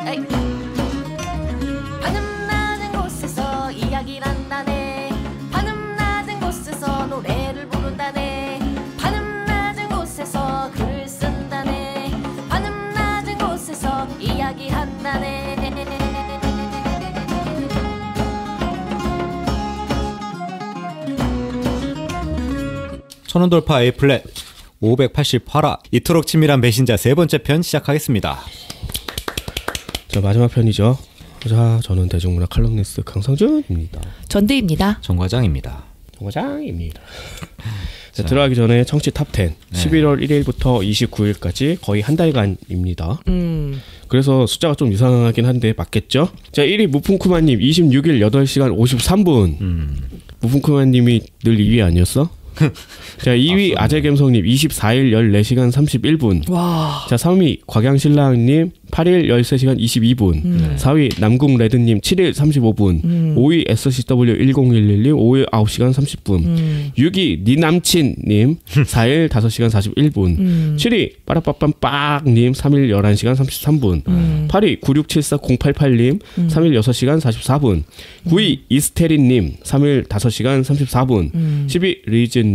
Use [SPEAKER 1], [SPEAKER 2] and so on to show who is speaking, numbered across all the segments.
[SPEAKER 1] 에이. 하늘 낮은 곳에서 이야기를 한다네. 하늘 낮은 곳에서 노래를 부른다네. 하늘 낮은 곳에서 글을 쓴다네. 하늘 낮은 곳에서 이야기한다네.
[SPEAKER 2] 천원돌파 A플랫 588화 이토록 친밀한 배신자 세 번째 편 시작하겠습니다.
[SPEAKER 3] 자, 마지막 편이죠. 자, 저는 대중문화 칼럼니스트 강성준입니다.
[SPEAKER 4] 전대입니다.
[SPEAKER 2] 정과장입니다.
[SPEAKER 3] 정과장입니다. 자, 들어가기 전에 청취 탑10
[SPEAKER 2] 네.
[SPEAKER 3] 11월 1일부터 29일까지 거의 한 달간입니다. 그래서 숫자가 좀 이상하긴 한데 맞겠죠? 자, 1위 무풍쿠마님 26일 8시간 53분. 무풍쿠마님이 늘 2위 아니었어? 자, 2위 아재갬성님 24일 14시간 31분.
[SPEAKER 4] 와.
[SPEAKER 3] 자, 3위 곽양신랑님 8일 13시간 22분. 4위 남궁레드님 7일 35분. 5위 SCW1011님 5일 9시간 30분. 6위 니남친님 4일 5시간 41분. 7위 빠라빠빰빡님 3일 11시간 33분. 8위 9674088님 3일 6시간 44분. 9위 이스테린님 3일 5시간 34분. 10위 리즈님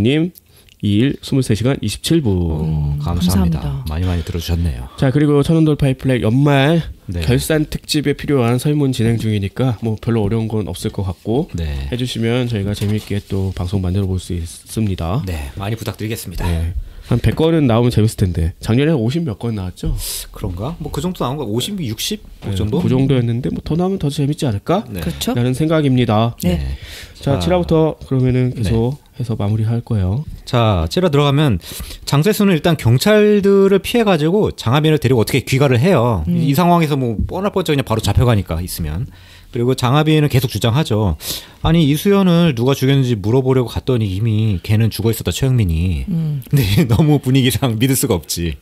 [SPEAKER 3] 2일 23시간 27분.
[SPEAKER 2] 감사합니다. 많이 들어주셨네요.
[SPEAKER 3] 자, 그리고 천원돌파 A플랫 연말
[SPEAKER 2] 네.
[SPEAKER 3] 결산 특집에 필요한 설문 진행 중이니까 뭐 별로 어려운 건 없을 것 같고
[SPEAKER 2] 네.
[SPEAKER 3] 해주시면 저희가 재미있게 또 방송 만들어 볼 수 있습니다.
[SPEAKER 2] 네, 많이 부탁드리겠습니다.
[SPEAKER 3] 네. 한 100건은 나오면 재밌을 텐데 작년에 50 몇 건 나왔죠?
[SPEAKER 2] 그런가? 뭐 그 정도 나온 거 50, 60? 그 정도?
[SPEAKER 3] 그 정도였는데 뭐 더 나오면 더 재밌지 않을까?
[SPEAKER 2] 네.
[SPEAKER 4] 그렇죠?
[SPEAKER 3] 라는 생각입니다.
[SPEAKER 4] 네.
[SPEAKER 3] 자, 7화부터 그러면은 계속 해서 마무리할 거예요.
[SPEAKER 2] 자, 7화 들어가면 장세수는 일단 경찰들을 피해가지고 장하빈을 데리고 어떻게 귀가를 해요. 이 상황에서 뭐 뻔할 뻔쩍 그냥 바로 잡혀가니까 있으면. 그리고 장하빈은 계속 주장하죠. 아니 이수연을 누가 죽였는지 물어보려고 갔더니 이미 걔는 죽어있었다 최영민이. 근데 너무 분위기상 믿을 수가 없지.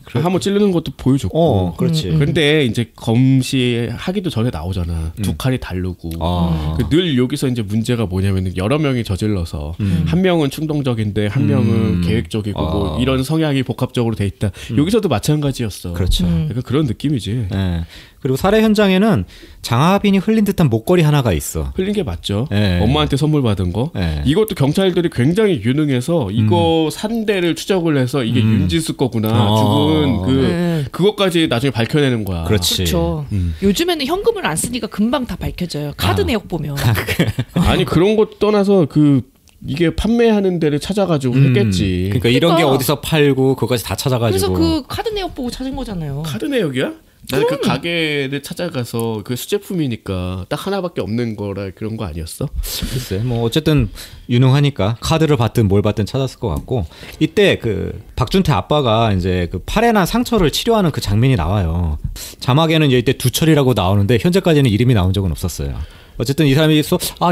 [SPEAKER 3] 한번 찌르는 것도 보여줬고.
[SPEAKER 2] 그렇지.
[SPEAKER 3] 근데 이제 검시하기도 전에 나오잖아. 두 칼이 다르고. 늘 여기서 이제 문제가 뭐냐면 여러 명이 저질러서 한 명은 충동적인데 한 명은 계획적이고 뭐 이런 성향이 복합적으로 돼 있다. 여기서도 마찬가지였어.
[SPEAKER 2] 그렇죠.
[SPEAKER 3] 그러니까 그런 느낌이지.
[SPEAKER 2] 네. 그리고 살해 현장에는 장하빈이 흘린 듯한 목걸이 하나가 있어.
[SPEAKER 3] 흘린 게 맞죠.
[SPEAKER 2] 네.
[SPEAKER 3] 엄마한테 선물 받은 거.
[SPEAKER 2] 네.
[SPEAKER 3] 이것도 경찰들이 굉장히 유능해서 이거 산 데를 추적을 해서 이게 윤지수 거구나. 죽은 그것까지 나중에 밝혀내는 거야.
[SPEAKER 2] 그렇지.
[SPEAKER 4] 그렇죠. 요즘에는 현금을 안 쓰니까 금방 다 밝혀져요. 카드 내역 보면.
[SPEAKER 3] 아니 그런 것 떠나서 이게 판매하는 데를 찾아가지고 했겠지.
[SPEAKER 2] 그러니까 이런 게 어디서 팔고 그것까지 다 찾아가지고.
[SPEAKER 4] 그래서 그 카드 내역 보고 찾은 거잖아요.
[SPEAKER 3] 카드 내역이야? 나는 그 가게를 찾아가서 그 수제품이니까 딱 하나밖에 없는 거라 그런 거 아니었어?
[SPEAKER 2] 글쎄, 뭐 어쨌든 유능하니까 카드를 받든 뭘 받든 찾았을 것 같고 이때 그 박준태 아빠가 이제 그 팔에 난 상처를 치료하는 그 장면이 나와요. 자막에는 이제 이때 두철이라고 나오는데 현재까지는 이름이 나온 적은 없었어요. 어쨌든 이 사람이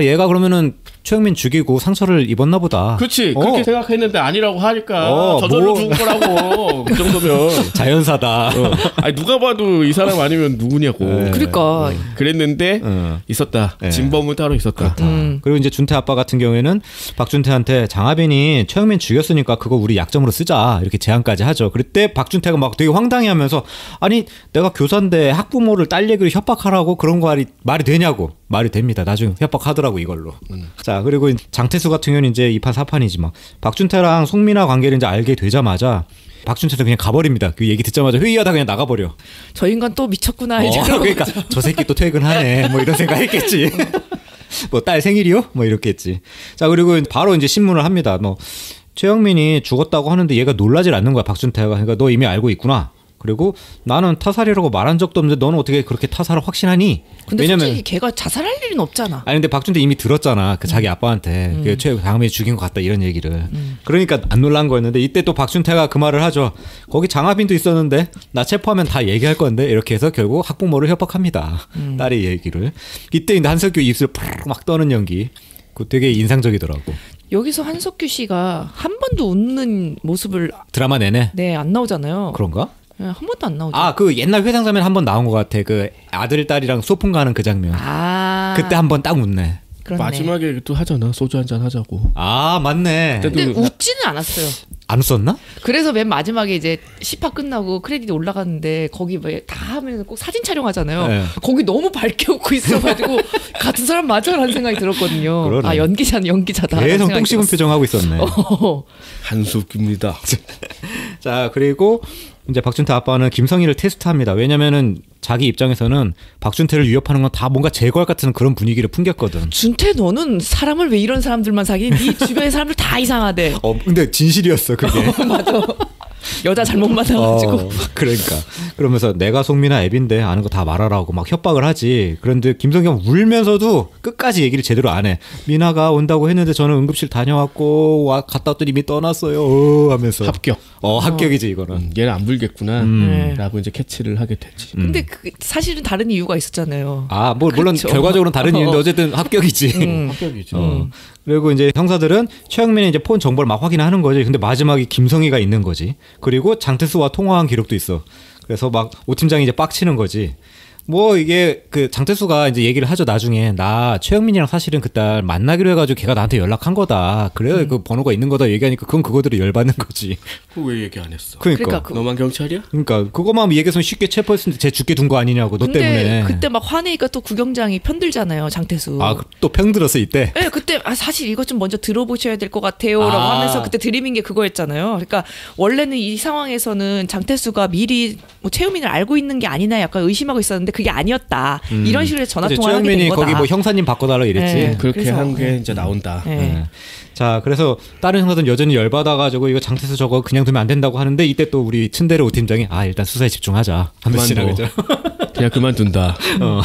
[SPEAKER 2] 얘가 그러면은 최영민 죽이고 상처를 입었나 보다.
[SPEAKER 3] 그렇지. 그렇게 생각했는데 아니라고 하니까 저절로 죽은 거라고. 그 정도면
[SPEAKER 2] 자연사다.
[SPEAKER 3] 아니 누가 봐도 이 사람 아니면 누구냐고.
[SPEAKER 4] 그러니까
[SPEAKER 3] 그랬는데 있었다. 진범은 따로 있었다.
[SPEAKER 2] 그리고 이제 준태 아빠 같은 경우에는 박준태한테 장하빈이 최영민 죽였으니까 그거 우리 약점으로 쓰자 이렇게 제안까지 하죠. 그때 박준태가 막 되게 황당해하면서 아니 내가 교사인데 학부모를 딸 얘기를 협박하라고 그런 거 말이 되냐고. 말이 됩니다. 나중에 협박하더라고 이걸로. 자, 그리고 장태수 같은 경우는 이제 2판 4판이지 막 박준태랑 송민아 관계를 이제 알게 되자마자 박준태도 그냥 가버립니다. 그 얘기 듣자마자 회의하다 그냥 나가버려.
[SPEAKER 4] 저 인간 또 미쳤구나 이제.
[SPEAKER 2] 그러니까 저 새끼 또 퇴근하네. 뭐 이런 생각했겠지. 뭐 딸 생일이요? 뭐 이렇겠지. 자, 그리고 바로 이제 신문을 합니다. 뭐 최영민이 죽었다고 하는데 얘가 놀라질 않는 거야 박준태가. 그러니까 너 이미 알고 있구나. 그리고 나는 타살이라고 말한 적도 없는데 너는 어떻게 그렇게 타살을 확신하니?
[SPEAKER 4] 근데
[SPEAKER 2] 왜냐면
[SPEAKER 4] 솔직히 걔가 자살할 일은 없잖아.
[SPEAKER 2] 아니 근데 박준태 이미 들었잖아. 그 자기 아빠한테 그 장하빈이 죽인 것 같다 이런 얘기를. 그러니까 안 놀란 거였는데 이때 또 박준태가 그 말을 하죠. 거기 장하빈도 있었는데 나 체포하면 다 얘기할 건데 이렇게 해서 결국 학부모를 협박합니다. 딸의 얘기를. 이때 한석규 입술 막 떠는 연기. 그 되게 인상적이더라고.
[SPEAKER 4] 여기서 한석규 씨가 한 번도 웃는 모습을
[SPEAKER 2] 드라마 내내?
[SPEAKER 4] 네, 안 나오잖아요.
[SPEAKER 2] 그런가?
[SPEAKER 4] 네, 한 번도 안 나오죠.
[SPEAKER 2] 아, 그 옛날 회상 장면 한 번 나온 것 같아. 그 아들 딸이랑 소풍 가는 그 장면. 그때 한 번 딱 웃네.
[SPEAKER 4] 그렇네.
[SPEAKER 3] 마지막에 또 하잖아. 소주 한잔 하자고.
[SPEAKER 2] 아, 맞네.
[SPEAKER 4] 근데 웃지는 않았어요.
[SPEAKER 2] 안 웃었나?
[SPEAKER 4] 그래서 맨 마지막에 이제 10화 끝나고 크레딧이 올라갔는데 거기 왜 다 하면 꼭 사진 촬영하잖아요.
[SPEAKER 2] 네.
[SPEAKER 4] 거기 너무 밝게 웃고 있어가지고 같은 사람 맞아라는 생각이 들었거든요.
[SPEAKER 2] 그러네.
[SPEAKER 4] 아 연기자는 연기자다.
[SPEAKER 2] 계속 똥 씹은 표정 하고 있었네.
[SPEAKER 3] 한숨깁니다.
[SPEAKER 2] 자, 그리고 이제 박준태 아빠는 김성희를 테스트합니다. 왜냐면은 자기 입장에서는 박준태를 위협하는 건 다 뭔가 제거할 같은 그런 분위기를 풍겼거든.
[SPEAKER 4] 준태 너는 사람을 왜 이런 사람들만 사귀니? 네 주변의 사람들 다 이상하대.
[SPEAKER 2] 근데 진실이었어, 그게.
[SPEAKER 4] 맞아. 여자 잘못 만나가지고.
[SPEAKER 2] 그러니까. 그러면서 내가 송민아 앱인데 아는 거 다 말하라고 막 협박을 하지. 그런데 김성경 울면서도 끝까지 얘기를 제대로 안 해. 민아가 온다고 했는데 저는 응급실 다녀왔고 갔다 왔더니 이미 떠났어요. 하면서.
[SPEAKER 3] 합격.
[SPEAKER 2] 합격이지 이거는.
[SPEAKER 3] 얘는 안 불겠구나.
[SPEAKER 4] 네.
[SPEAKER 3] 라고 이제 캐치를 하게 되지.
[SPEAKER 4] 근데 사실은 다른 이유가 있었잖아요.
[SPEAKER 2] 물론
[SPEAKER 4] 그쵸.
[SPEAKER 2] 결과적으로는 다른 이유인데 어쨌든 합격이지.
[SPEAKER 3] 합격이지.
[SPEAKER 2] 그리고 이제 형사들은 최영민이 이제 폰 정보를 막 확인하는 거지. 근데 마지막에 김성희가 있는 거지. 그리고 장태수와 통화한 기록도 있어. 그래서 막 오 팀장이 이제 빡치는 거지. 뭐 이게 그 장태수가 이제 얘기를 하죠. 나중에 나 최영민이랑 사실은 그딸 만나기로 해가지고 걔가 나한테 연락한 거다. 그래 그 번호가 있는 거다 얘기하니까 그건 그거대로 열받는 거지.
[SPEAKER 3] 그거 왜 얘기 안 했어?
[SPEAKER 2] 그러니까
[SPEAKER 3] 너만 경찰이야?
[SPEAKER 2] 그러니까 그거만 얘기해서 쉽게 체포했으면 쟤 죽게 둔 거 아니냐고 너
[SPEAKER 4] 근데
[SPEAKER 2] 때문에.
[SPEAKER 4] 그때 막 화내니까 또 구경장이 편들잖아요. 장태수.
[SPEAKER 2] 또 평들었어 이때.
[SPEAKER 4] 네, 그때 사실 이것 좀 먼저 들어보셔야 될 것 같아요라고 하면서 그때 드리민 게 그거였잖아요. 그러니까 원래는 이 상황에서는 장태수가 미리 뭐 최우민을 알고 있는 게 아니나 약간 의심하고 있었는데 그게 아니었다. 이런 식으로 전화 통화를 하게 된
[SPEAKER 2] 최영민이
[SPEAKER 4] 거다.
[SPEAKER 2] 거기 뭐 형사님 바꿔달라 이랬지.
[SPEAKER 4] 네.
[SPEAKER 3] 그렇게
[SPEAKER 4] 그래서,
[SPEAKER 3] 한 게 이제 나온다.
[SPEAKER 4] 네.
[SPEAKER 2] 네. 자, 그래서 다른 형사들은 여전히 열받아가지고 이거 장태수 저거 그냥 두면 안 된다고 하는데 이때 또 우리 츤데레 오 팀장이 일단 수사에 집중하자. 하면서
[SPEAKER 3] 그만둬. 그냥 그만둔다.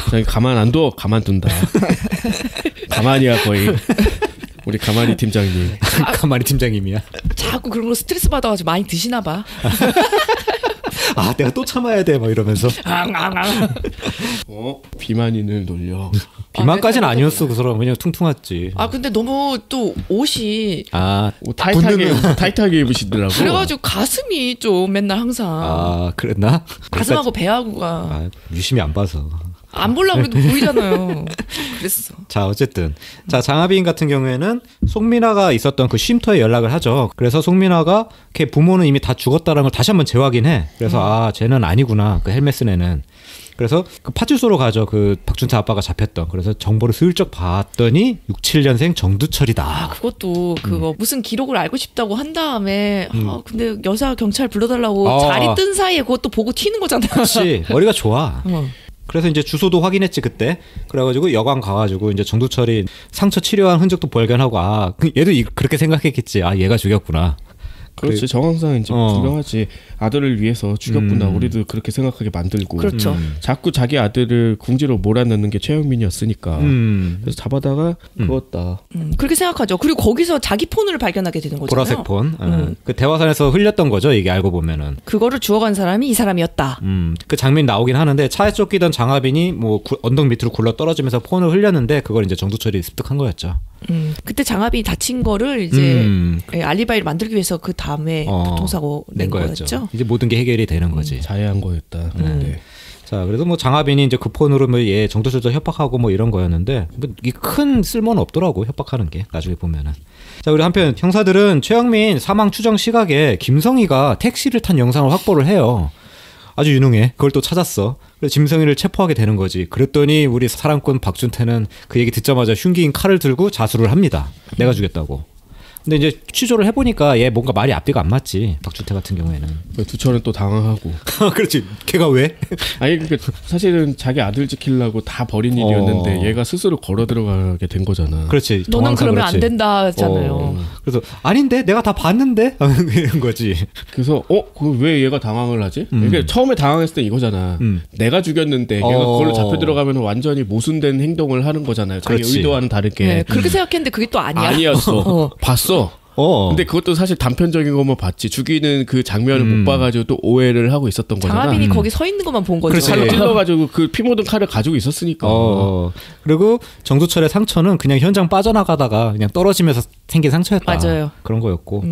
[SPEAKER 3] 그냥 가만 안 둬. 가만둔다. 가만이야 거의. 우리 가만히 팀장님.
[SPEAKER 2] 가만히 팀장님이야.
[SPEAKER 4] 자꾸 그런 거 스트레스 받아가지고 많이 드시나 봐.
[SPEAKER 2] 내가 또 참아야 돼. 막 이러면서.
[SPEAKER 3] 비만인을 놀려.
[SPEAKER 2] 비만까지는 아니었어. 그 사람 그냥 퉁퉁했지.
[SPEAKER 4] 근데 너무 또 옷이
[SPEAKER 3] 타이트하게 입으시더라고.
[SPEAKER 4] 그래가지고 가슴이 좀 맨날 항상
[SPEAKER 2] 그랬나?
[SPEAKER 4] 가슴하고 배하고가
[SPEAKER 2] 유심히 안 봐서.
[SPEAKER 4] 안 보려고 해도 보이잖아요. 그랬어.
[SPEAKER 2] 자, 어쨌든. 자, 장하빈 같은 경우에는 송민아가 있었던 그 쉼터에 연락을 하죠. 그래서 송민아가 걔 부모는 이미 다 죽었다는 걸 다시 한번 재확인해. 그래서 쟤는 아니구나. 그 헬멧 쓴 애는. 그래서 그 파출소로 가죠. 그 박준태 아빠가 잡혔던. 그래서 정보를 슬쩍 봤더니 67년생 정두철이다.
[SPEAKER 4] 그것도 그거 무슨 기록을 알고 싶다고 한 다음에 근데 여자 경찰 불러달라고 자리 뜬 사이에 그것도 보고 튀는 거잖아.
[SPEAKER 2] 그렇지. 머리가 좋아. 그래서 이제 주소도 확인했지 그때. 그래가지고 여관 가가지고 이제 정두철이 상처 치료한 흔적도 발견하고 얘도 그렇게 생각했겠지. 얘가 죽였구나.
[SPEAKER 3] 그렇지. 정황상 이제 분명하지. 아들을 위해서 죽였구나. 우리도 그렇게 생각하게 만들고.
[SPEAKER 4] 그렇죠.
[SPEAKER 3] 자꾸 자기 아들을 궁지로 몰아넣는 게 최영민이었으니까. 그래서 잡아다가 그었다.
[SPEAKER 4] 그렇게 생각하죠. 그리고 거기서 자기 폰을 발견하게 되는 거잖아요.
[SPEAKER 2] 보라색 폰. 그 대화산에서 흘렸던 거죠. 이게 알고 보면은.
[SPEAKER 4] 그거를 주워간 사람이 이 사람이었다.
[SPEAKER 2] 그 장면이 나오긴 하는데 차에 쫓기던 장하빈이 뭐 언덕 밑으로 굴러 떨어지면서 폰을 흘렸는데 그걸 이제 정두철이 습득한 거였죠.
[SPEAKER 4] 그때 장하빈이 다친 거를 이제 알리바이를 만들기 위해서 그 다음에 교통사고 낸 거였죠.
[SPEAKER 2] 이제 모든 게 해결이 되는 거지.
[SPEAKER 3] 자해한 거였다. 네.
[SPEAKER 2] 자, 그래서 뭐 장하빈이 이제 그 폰으로 뭐 얘 정두철도 협박하고 뭐 이런 거였는데 뭐 이게 큰 쓸모는 없더라고 협박하는 게 나중에 보면은. 자, 그리고 한편 형사들은 최영민 사망 추정 시각에 김성희가 택시를 탄 영상을 확보를 해요. 아주 유능해. 그걸 또 찾았어. 그래서 김성희를 체포하게 되는 거지. 그랬더니 우리 사랑꾼 박준태는 그 얘기 듣자마자 흉기인 칼을 들고 자수를 합니다. 내가 죽였다고. 근데 이제 취조를 해보니까 얘 뭔가 말이 앞뒤가 안 맞지. 박준태 같은 경우에는.
[SPEAKER 3] 두철은 또 당황하고.
[SPEAKER 2] 그렇지. 걔가 왜?
[SPEAKER 3] 아니 그러니까 사실은 자기 아들 지키려고 다 버린 일이었는데 얘가 스스로 걸어 들어가게 된 거잖아.
[SPEAKER 2] 그렇지.
[SPEAKER 4] 너는 그러면
[SPEAKER 2] 그렇지.
[SPEAKER 4] 안 된다잖아요.
[SPEAKER 2] 그래서 아닌데 내가 다 봤는데 이런 거지.
[SPEAKER 3] 그래서 그럼 왜 얘가 당황을 하지? 그러니까 처음에 당황했을 때 이거잖아. 내가 죽였는데 얘가 그걸로 잡혀 들어가면 완전히 모순된 행동을 하는 거잖아요. 자기
[SPEAKER 2] 그렇지.
[SPEAKER 3] 의도와는 다르게.
[SPEAKER 4] 네, 그렇게 생각했는데 그게 또 아니야.
[SPEAKER 3] 아니었어. 봤어. 근데 그것도 사실 단편적인 것만 봤지. 죽이는 그 장면을 못 봐가지고 또 오해를 하고 있었던 거잖아.
[SPEAKER 4] 장하빈이 거기 서 있는 것만 본 거죠.
[SPEAKER 2] 그렇지.
[SPEAKER 3] 칼로 찔러가지고 그 피 묻은 칼을 가지고 있었으니까.
[SPEAKER 2] 그리고 정두철의 상처는 그냥 현장 빠져나가다가 그냥 떨어지면서 생긴 상처였다.
[SPEAKER 4] 맞아요.
[SPEAKER 2] 그런 거였고.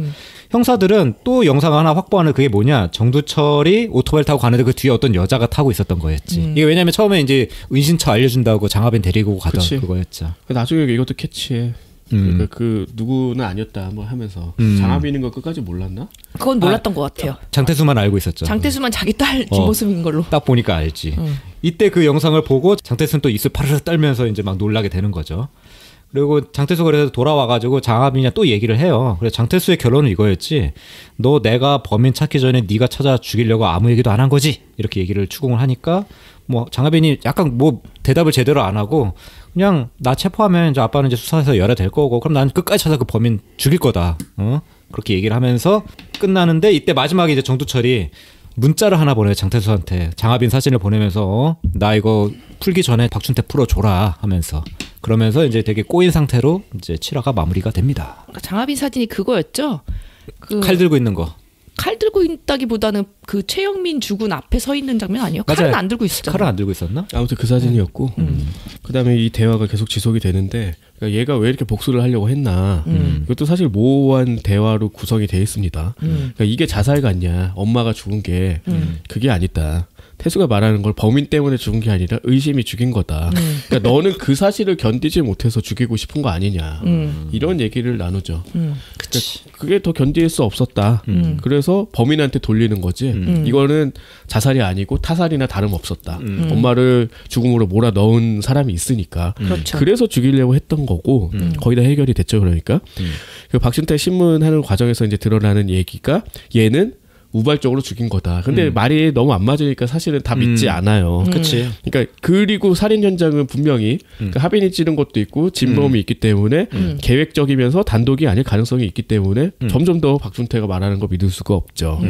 [SPEAKER 2] 형사들은 또 영상 하나 확보하는 그게 뭐냐. 정두철이 오토바이를 타고 가는데 그 뒤에 어떤 여자가 타고 있었던 거였지. 이게 왜냐면 처음에 이제 은신처 알려준다고 장하빈 데리고 가던
[SPEAKER 3] 그치.
[SPEAKER 2] 그거였죠.
[SPEAKER 3] 나중에 이것도 캐치해. 그러니까 그 누구는 아니었다 뭐 하면서 장하빈인 거 끝까지 몰랐나?
[SPEAKER 4] 그건 몰랐던 것 같아요.
[SPEAKER 2] 장태수만 알고 있었죠.
[SPEAKER 4] 장태수만 자기 딸 뒷모습인 걸로.
[SPEAKER 2] 딱 보니까 알지. 이때 그 영상을 보고 장태수는 또 입술 파르르 떨면서 이제 막 놀라게 되는 거죠. 그리고 장태수가 그래서 돌아와가지고 장하빈이랑 또 얘기를 해요. 그래서 장태수의 결론은 이거였지. 너 내가 범인 찾기 전에 네가 찾아 죽이려고 아무 얘기도 안 한 거지? 이렇게 얘기를 추궁을 하니까 뭐 장하빈이 약간 뭐 대답을 제대로 안 하고 그냥 나 체포하면 이제 아빠는 이제 수사해서 열어야 될 거고 그럼 난 끝까지 찾아 그 범인 죽일 거다. 그렇게 얘기를 하면서 끝나는데 이때 마지막에 이제 정두철이 문자를 하나 보내요. 장태수한테 장하빈 사진을 보내면서 나 이거 풀기 전에 박준태 풀어줘라 하면서 그러면서 이제 되게 꼬인 상태로 이제 7화가 마무리가 됩니다.
[SPEAKER 4] 그러니까 장하빈 사진이 그거였죠.
[SPEAKER 2] 칼 들고 있는 거.
[SPEAKER 4] 칼 들고 있다기보다는 그 최영민 죽은 앞에 서 있는 장면 아니에요?
[SPEAKER 2] 맞아요.
[SPEAKER 4] 칼은 안 들고 있었잖아요.
[SPEAKER 2] 칼을 안 들고 있었나?
[SPEAKER 3] 아무튼 그 사진이었고 그다음에 이 대화가 계속 지속이 되는데 그러니까 얘가 왜 이렇게 복수를 하려고 했나 이것도 사실 모호한 대화로 구성이 돼 있습니다. 그러니까 이게 자살 같냐 엄마가 죽은 게 그게 아니다. 태수가 말하는 걸 범인 때문에 죽은 게 아니라 의심이 죽인 거다. 그러니까 너는 그 사실을 견디지 못해서 죽이고 싶은 거 아니냐. 이런 얘기를 나누죠. 그러니까 그게 더 견딜 수 없었다. 그래서 범인한테 돌리는 거지. 이거는 자살이 아니고 타살이나 다름없었다. 엄마를 죽음으로 몰아넣은 사람이 있으니까.
[SPEAKER 4] 그렇죠.
[SPEAKER 3] 그래서 죽이려고 했던 거고 거의 다 해결이 됐죠. 그러니까 그 박준태 신문하는 과정에서 이제 드러나는 얘기가 얘는 우발적으로 죽인 거다. 근데 말이 너무 안 맞으니까 사실은 다 믿지 않아요.
[SPEAKER 2] 그치.
[SPEAKER 3] 그러니까 그리고 살인 현장은 분명히 그 하빈이 찌른 것도 있고 진범이 있기 때문에 계획적이면서 단독이 아닐 가능성이 있기 때문에 점점 더 박준태가 말하는 거 믿을 수가 없죠.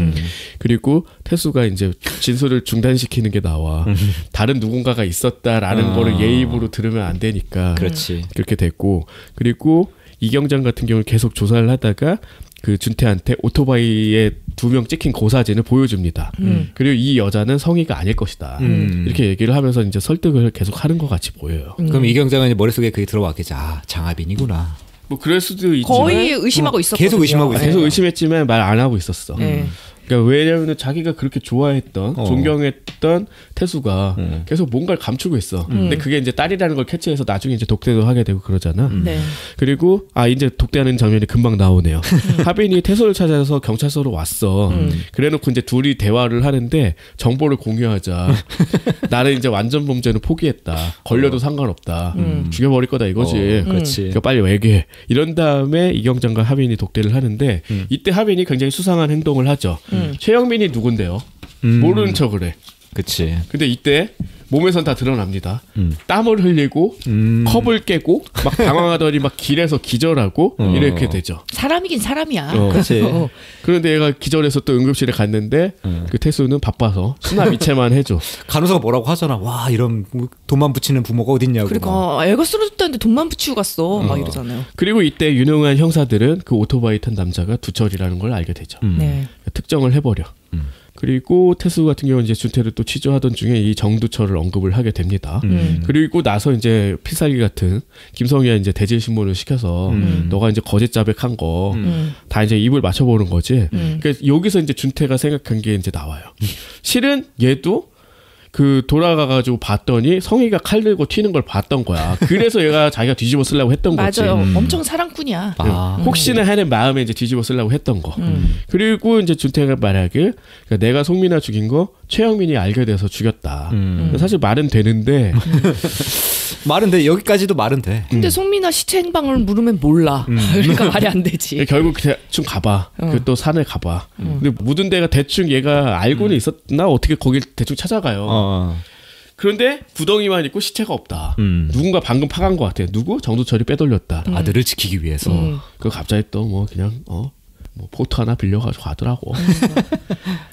[SPEAKER 3] 그리고 태수가 이제 진술을 중단시키는 게 나와. 다른 누군가가 있었다라는 거를 예입으로 들으면 안 되니까.
[SPEAKER 2] 그렇지.
[SPEAKER 3] 그렇게 됐고 그리고 이경장 같은 경우는 계속 조사를 하다가 그 준태한테 오토바이에 2명 찍힌 그 사진을 보여줍니다. 그리고 이 여자는 성희가 아닐 것이다. 이렇게 얘기를 하면서 이제 설득을 계속 하는 것 같이 보여요.
[SPEAKER 2] 그럼 이경장은 이제 머릿속에 그게 들어왔겠지. 아, 장하빈이구나.
[SPEAKER 3] 뭐 그럴 수도 있지만
[SPEAKER 4] 거의 의심하고 있었거든요.
[SPEAKER 2] 계속 의심하고 있어요.
[SPEAKER 3] 계속 의심했지만 말 안 하고 있었어.
[SPEAKER 4] 네.
[SPEAKER 3] 그러니까 왜냐하면 자기가 그렇게 좋아했던 존경했던 태수가 계속 뭔가를 감추고 있어. 근데 그게 이제 딸이라는 걸 캐치해서 나중에 이제 독대도 하게 되고 그러잖아.
[SPEAKER 4] 네.
[SPEAKER 3] 그리고 이제 독대하는 장면이 금방 나오네요. 하빈이 태수를 찾아서 경찰서로 왔어. 그래놓고 이제 둘이 대화를 하는데 정보를 공유하자. 나는 이제 완전 범죄는 포기했다. 걸려도 상관없다. 죽여버릴 거다 이거지.
[SPEAKER 2] 그렇지.
[SPEAKER 3] 그러니까 빨리 얘기해. 이런 다음에 이경장과 하빈이 독대를 하는데 이때 하빈이 굉장히 수상한 행동을 하죠. 최영민이 누군데요? 모르는 척을 해.
[SPEAKER 2] 그치.
[SPEAKER 3] 근데 이때 몸에선 다 드러납니다. 땀을 흘리고 컵을 깨고 막 당황하더니 막 길에서 기절하고 이렇게 되죠.
[SPEAKER 4] 사람이긴 사람이야.
[SPEAKER 2] 그렇지.
[SPEAKER 3] 그런데 얘가 기절해서 또 응급실에 갔는데 그 태수는 바빠서 수납 이체만 해줘.
[SPEAKER 2] 간호사가 뭐라고 하잖아. 와, 이런 돈만 붙이는 부모가 어딨냐고.
[SPEAKER 4] 그러니까 애가 쓰러졌다는데 돈만 붙이고 갔어. 막 이러잖아요.
[SPEAKER 3] 그리고 이때 유능한 형사들은 그 오토바이 탄 남자가 두철이라는 걸 알게 되죠.
[SPEAKER 4] 네.
[SPEAKER 3] 특정을 해버려. 그리고 태수 같은 경우는 이제 준태를 또 취조하던 중에 이 정두철을 언급을 하게 됩니다. 그리고 나서 이제 필살기 같은 김성희가 이제 대질 신문을 시켜서 너가 이제 거짓 자백한 거 다 이제 입을 맞춰보는 거지. 그러니까 여기서 이제 준태가 생각한 게 이제 나와요. 실은 얘도 그 돌아가가지고 봤더니 성희가 칼 들고 튀는 걸 봤던 거야. 그래서 얘가 자기가 뒤집어 쓰려고 했던 거지.
[SPEAKER 4] 맞아요. 엄청 사랑꾼이야.
[SPEAKER 3] 혹시나 하는 마음에 이제 뒤집어 쓰려고 했던 거. 그리고 이제 준태가 말하길 그러니까 내가 송민아 죽인 거 최영민이 알게 돼서 죽였다. 사실 말은 되는데
[SPEAKER 2] 말은 돼. 여기까지도 말은 돼.
[SPEAKER 4] 근데 송민아 시체 행방을 물으면 몰라. 그러니까 말이 안 되지.
[SPEAKER 3] 결국 대충 가봐. 그 또 산에 가봐. 근데 묻은 데가 대충 얘가 알고는 있었나 어떻게 거길 대충 찾아가요. 그런데 구덩이만 있고 시체가 없다. 누군가 방금 파간 것 같아. 누구? 정두철이 빼돌렸다.
[SPEAKER 2] 아들을 지키기 위해서.
[SPEAKER 3] 그 갑자기 또 뭐 그냥 뭐 보트 하나 빌려가지고 가더라고.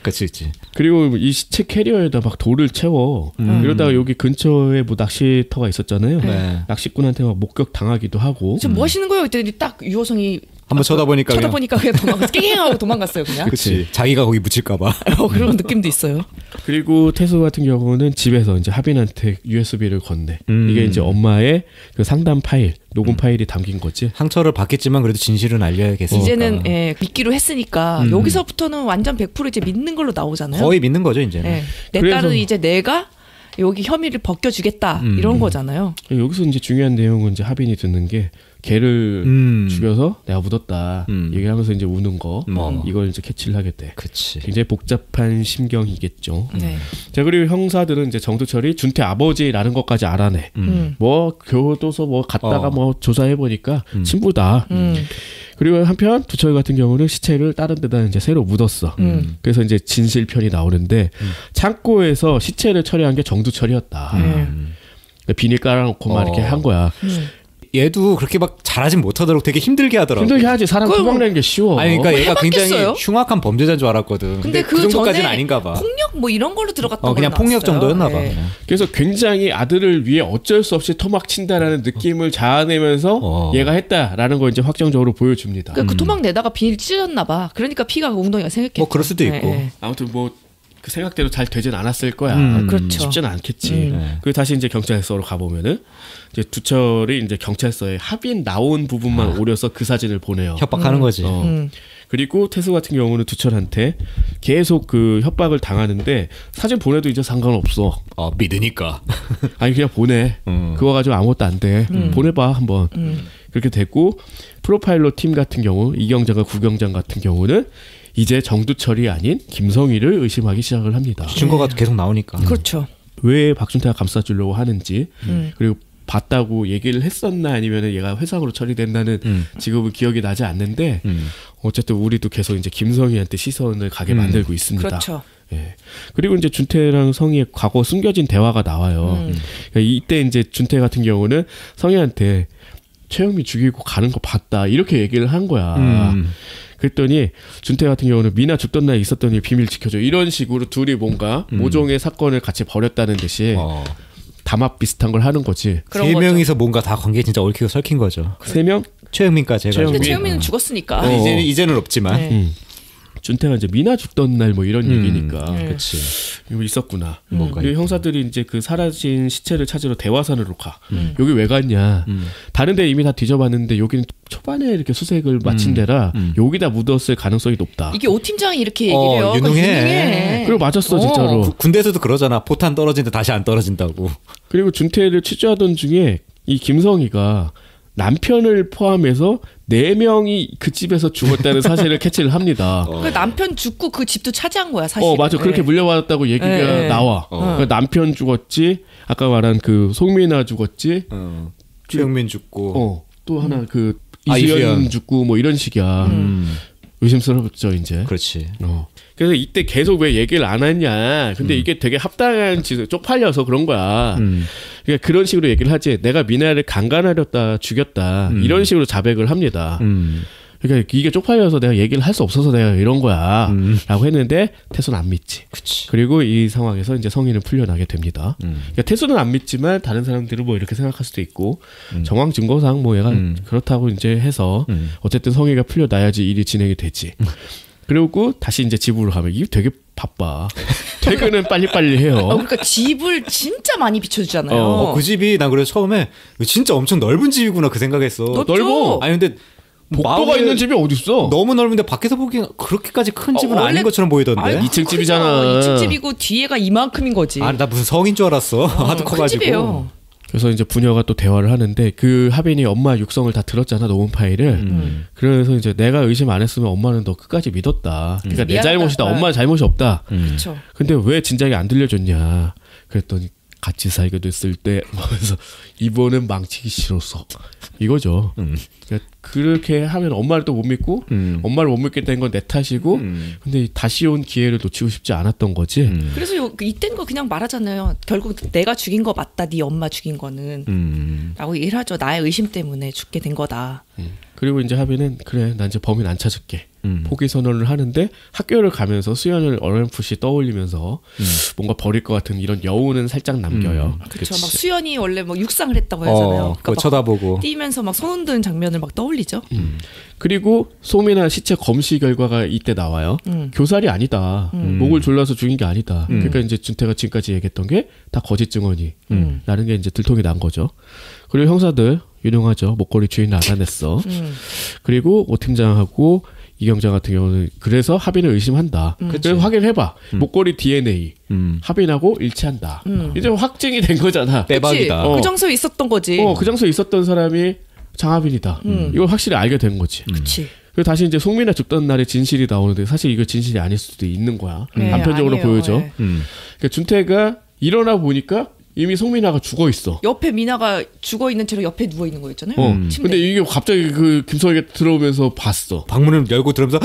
[SPEAKER 2] 그치.
[SPEAKER 3] 그리고 이 시체 캐리어에다 막 돌을 채워. 이러다가 여기 근처에 뭐 낚시터가 있었잖아요.
[SPEAKER 2] 네.
[SPEAKER 3] 낚시꾼한테 막 목격 당하기도 하고.
[SPEAKER 4] 지금 뭐 하시는 거예요? 그랬더니 딱 유호성이
[SPEAKER 2] 한번 쳐다보니까
[SPEAKER 4] 그냥 도망갔어. 깽깽하고 도망갔어요 그냥.
[SPEAKER 2] 그치. 자기가 거기 묻힐까봐.
[SPEAKER 4] 그런 느낌도 있어요.
[SPEAKER 3] 그리고 태수 같은 경우는 집에서 이제 하빈한테 USB를 건네. 이게 이제 엄마의 그 상담 파일, 녹음 파일이 담긴 거지.
[SPEAKER 2] 상처를 받겠지만 그래도 진실은 알려야겠으니까.
[SPEAKER 4] 이제는 믿기로 했으니까 여기서부터는 완전 100% 이제 믿는 걸로 나오잖아요.
[SPEAKER 2] 거의 믿는 거죠 이제는.
[SPEAKER 4] 내
[SPEAKER 3] 그래서-
[SPEAKER 4] 딸은 이제 내가 여기 혐의를 벗겨주겠다 이런 거잖아요.
[SPEAKER 3] 여기서 이제 중요한 내용은 이제 하빈이 듣는 게 개를 죽여서 내가 묻었다 얘기하면서 이제 우는 거 이걸 이제 캐치를 하게 돼.
[SPEAKER 2] 그치.
[SPEAKER 3] 굉장히 복잡한 심경이겠죠.
[SPEAKER 4] 네.
[SPEAKER 3] 자 그리고 형사들은 이제 정두철이 준태 아버지라는 것까지 알아내. 뭐 교도소 뭐 갔다가 뭐 조사해 보니까 친부다. 그리고 한편 두철 같은 경우는 시체를 다른 데다 이제 새로 묻었어. 그래서 이제 진실편이 나오는데 창고에서 시체를 처리한 게 정두철이었다. 비닐 깔아놓고 막 이렇게 한 거야.
[SPEAKER 2] 얘도 그렇게 막 잘하진 못하도록 되게 힘들게 하더라고.
[SPEAKER 3] 힘들게 하지. 사람 도망내는 게 쉬워.
[SPEAKER 2] 아니 그러니까 얘가 굉장히
[SPEAKER 4] 해봤겠어요?
[SPEAKER 2] 흉악한 범죄자인 줄 알았거든. 근데 그 정도까지는 아닌가 봐.
[SPEAKER 4] 폭력 뭐 이런 걸로 들어갔던
[SPEAKER 2] 그냥 폭력 정도였나 봐.
[SPEAKER 4] 네.
[SPEAKER 3] 그래서 굉장히 아들을 위해 어쩔 수 없이 토막 친다라는 느낌을 자아내면서 얘가 했다라는 걸 이제 확정적으로 보여줍니다.
[SPEAKER 4] 그 토막 내다가 비닐 찢었나 봐. 그러니까 피가 웅덩이가 생겼겠죠.
[SPEAKER 2] 뭐 그럴 수도 있고.
[SPEAKER 4] 네.
[SPEAKER 3] 아무튼 뭐 그 생각대로 잘 되진 않았을 거야.
[SPEAKER 4] 그렇죠.
[SPEAKER 3] 쉽지는 않겠지. 그리고 다시 이제 경찰서로 가보면은 이제 두철이 이제 경찰서에 합의 나온 부분만 오려서 그 사진을 보내요.
[SPEAKER 2] 협박하는 거지.
[SPEAKER 3] 그리고 태수 같은 경우는 두철한테 계속 그 협박을 당하는데 사진 보내도 이제 상관없어.
[SPEAKER 2] 믿으니까.
[SPEAKER 3] 아니 그냥 보내. 그거 가지고 아무것도 안 돼. 보내봐 한번. 그렇게 됐고 프로파일러 팀 같은 경우 이경장과 구경장 같은 경우는 이제 정두철이 아닌 김성희를 의심하기 시작을 합니다.
[SPEAKER 2] 증거가 계속 나오니까.
[SPEAKER 4] 그렇죠.
[SPEAKER 3] 왜 박준태가 감싸주려고 하는지 그리고 봤다고 얘기를 했었나 아니면 얘가 회상으로 처리된다는 지금은 기억이 나지 않는데 어쨌든 우리도 계속 이제 김성희한테 시선을 가게 만들고 있습니다.
[SPEAKER 4] 그렇죠.
[SPEAKER 3] 예. 그리고 이제 준태랑 성희의 과거 숨겨진 대화가 나와요. 그러니까 이때 이제 준태 같은 경우는 성희한테 최영미 죽이고 가는 거 봤다 이렇게 얘기를 한 거야. 그랬더니 준태 같은 경우는 미나 죽던 날 있었던 일 비밀 지켜줘 이런 식으로 둘이 뭔가 모종의 사건을 같이 벌였다는 듯이 담합 비슷한 걸 하는 거지.
[SPEAKER 2] 세 명이서 뭔가 다 관계 진짜 얽히고 설킨 거죠.
[SPEAKER 3] 세 명?
[SPEAKER 2] 최영민까지 해가지고.
[SPEAKER 4] 근데 최영민은 죽었으니까.
[SPEAKER 2] 이제는 없지만.
[SPEAKER 4] 네.
[SPEAKER 3] 준태가 이제 미나 죽던 날 뭐 이런 얘기니까.
[SPEAKER 2] 그렇지.
[SPEAKER 3] 이거 있었구나.
[SPEAKER 2] 뭔가
[SPEAKER 3] 그리고 형사들이 이제 그 사라진 시체를 찾으러 대화산으로 가. 여기 왜 갔냐? 다른 데 이미 다 뒤져봤는데 여기는 초반에 이렇게 수색을 마친 데라 여기다 묻었을 가능성이 높다.
[SPEAKER 4] 이게 오 팀장이 이렇게 얘기를 해요.
[SPEAKER 2] 유능해.
[SPEAKER 3] 그리고 맞았어 진짜로.
[SPEAKER 2] 군대에서도 그러잖아. 포탄 떨어진데 다시 안 떨어진다고.
[SPEAKER 3] 그리고 준태를 취조하던 중에 이 김성희가 남편을 포함해서 4명이 그 집에서 죽었다는 사실을 캐치를 합니다.
[SPEAKER 4] 그 남편 죽고 그 집도 차지한 거야 사실.
[SPEAKER 3] 맞아. 그렇게 물려받았다고 얘기가
[SPEAKER 4] 네.
[SPEAKER 3] 나와. 그 남편 죽었지. 아까 말한 그 송민아 죽었지.
[SPEAKER 2] 최영민 죽고.
[SPEAKER 3] 또 하나 그
[SPEAKER 2] 이수연
[SPEAKER 3] 이수연 죽고 뭐 이런 식이야. 의심스럽죠 이제.
[SPEAKER 2] 그렇지.
[SPEAKER 3] 그래서 이때 계속 왜 얘기를 안 했냐. 근데 이게 되게 합당한 짓을 쪽팔려서 그런 거야. 그러니까 그런 식으로 얘기를 하지. 내가 미나를 강간하렸다 죽였다 이런 식으로 자백을 합니다. 그러니까 이게 쪽팔려서 내가 얘기를 할 수 없어서 내가 이런 거야 라고 했는데 태수는 안 믿지.
[SPEAKER 2] 그치.
[SPEAKER 3] 그리고 이 상황에서 이제 성희는 풀려나게 됩니다. 그러니까 태수는 안 믿지만 다른 사람들은 뭐 이렇게 생각할 수도 있고 정황 증거상 뭐 얘가 그렇다고 이제 해서 어쨌든 성희가 풀려나야지 일이 진행이 되지. 그리고 다시 이제 집으로 가면 이게 되게 바빠. 퇴근은 빨리빨리 해요.
[SPEAKER 4] 그러니까 집을 진짜 많이 비춰주잖아요.
[SPEAKER 2] 그 집이 난 그래서 처음에 진짜 엄청 넓은 집이구나 그 생각했어.
[SPEAKER 3] 넓어.
[SPEAKER 2] 아니 근데
[SPEAKER 3] 복도가 있는 집이 어딨어?
[SPEAKER 2] 너무 넓은데 밖에서 보기엔 그렇게까지 큰 집은 아닌 것처럼 보이던데.
[SPEAKER 3] 2층 집이잖아.
[SPEAKER 4] 2층 집이고 뒤에가 이만큼인 거지.
[SPEAKER 2] 나 무슨 성인 줄 알았어. 하도
[SPEAKER 4] 큰
[SPEAKER 2] 커가지고.
[SPEAKER 4] 집이에요.
[SPEAKER 3] 그래서 이제 부녀가 또 대화를 하는데 그 하빈이 엄마 육성을 다 들었잖아 녹음 파일을. 그래서 이제 내가 의심 안 했으면 엄마는 너 끝까지 믿었다. 그러니까 내
[SPEAKER 4] 미안하다.
[SPEAKER 3] 잘못이다. 엄마 잘못이 없다.
[SPEAKER 4] 그렇죠.
[SPEAKER 3] 근데 왜 진작에 안 들려줬냐? 그랬더니 같이 살게 됐을 때 하면서 이번엔 망치기 싫었어. 이거죠. 그러니까 그렇게 하면 엄마를 또 못 믿고 엄마를 못 믿겠다는 건 내 탓이고 근데 다시 온 기회를 놓치고 싶지 않았던 거지.
[SPEAKER 4] 그래서 이때는 거 그냥 말하잖아요. 결국 내가 죽인 거 맞다. 네 엄마 죽인 거는 라고 얘기를 하죠. 나의 의심 때문에 죽게 된 거다.
[SPEAKER 3] 그리고 이제 하빈은 그래 난 이제 범인 안 찾을게. 포기 선언을 하는데 학교를 가면서 수연을 어렴풋이 떠올리면서 뭔가 버릴 것 같은 이런 여운은 살짝 남겨요.
[SPEAKER 4] 그렇죠. 막 수연이 원래 뭐 육상을 했다고 하잖아요.
[SPEAKER 2] 그거 쳐다보고
[SPEAKER 4] 뛰면서 막 손 흔드는 장면을 막 떠올리죠.
[SPEAKER 3] 그리고 소민아 시체 검시 결과가 이때 나와요. 교살이 아니다. 목을 졸라서 죽인 게 아니다. 그러니까 이제 준태가 지금까지 얘기했던 게 다 거짓 증언이라는 게 이제 들통이 난 거죠. 그리고 형사들 유능하죠. 목걸이 주인을 알아냈어. 그리고 오 팀장하고 이경장 같은 경우는 그래서 하빈을 의심한다. 그래서 확인해봐. 목걸이 DNA 하빈하고 일치한다. 이제 확증이 된 거잖아.
[SPEAKER 2] 빼박이다.
[SPEAKER 4] 그 장소에 있었던 거지.
[SPEAKER 3] 그 장소에 있었던 사람이 장하빈이다. 이걸 확실히 알게 된 거지.
[SPEAKER 4] 그치.
[SPEAKER 3] 그리고 다시 이제 송민아 죽던 날에 진실이 나오는데 사실 이거 진실이 아닐 수도 있는 거야. 단편적으로
[SPEAKER 4] 아니에요.
[SPEAKER 3] 보여줘.
[SPEAKER 4] 네.
[SPEAKER 3] 그러니까 준태가 일어나 보니까 이미 송민아가 죽어 있어.
[SPEAKER 4] 옆에 미나가 죽어 있는 채로 옆에 누워 있는 거였잖아요. 침대.
[SPEAKER 3] 근데 이게 갑자기 그 김성희가 들어오면서 봤어.
[SPEAKER 2] 방문을 열고 들어오면서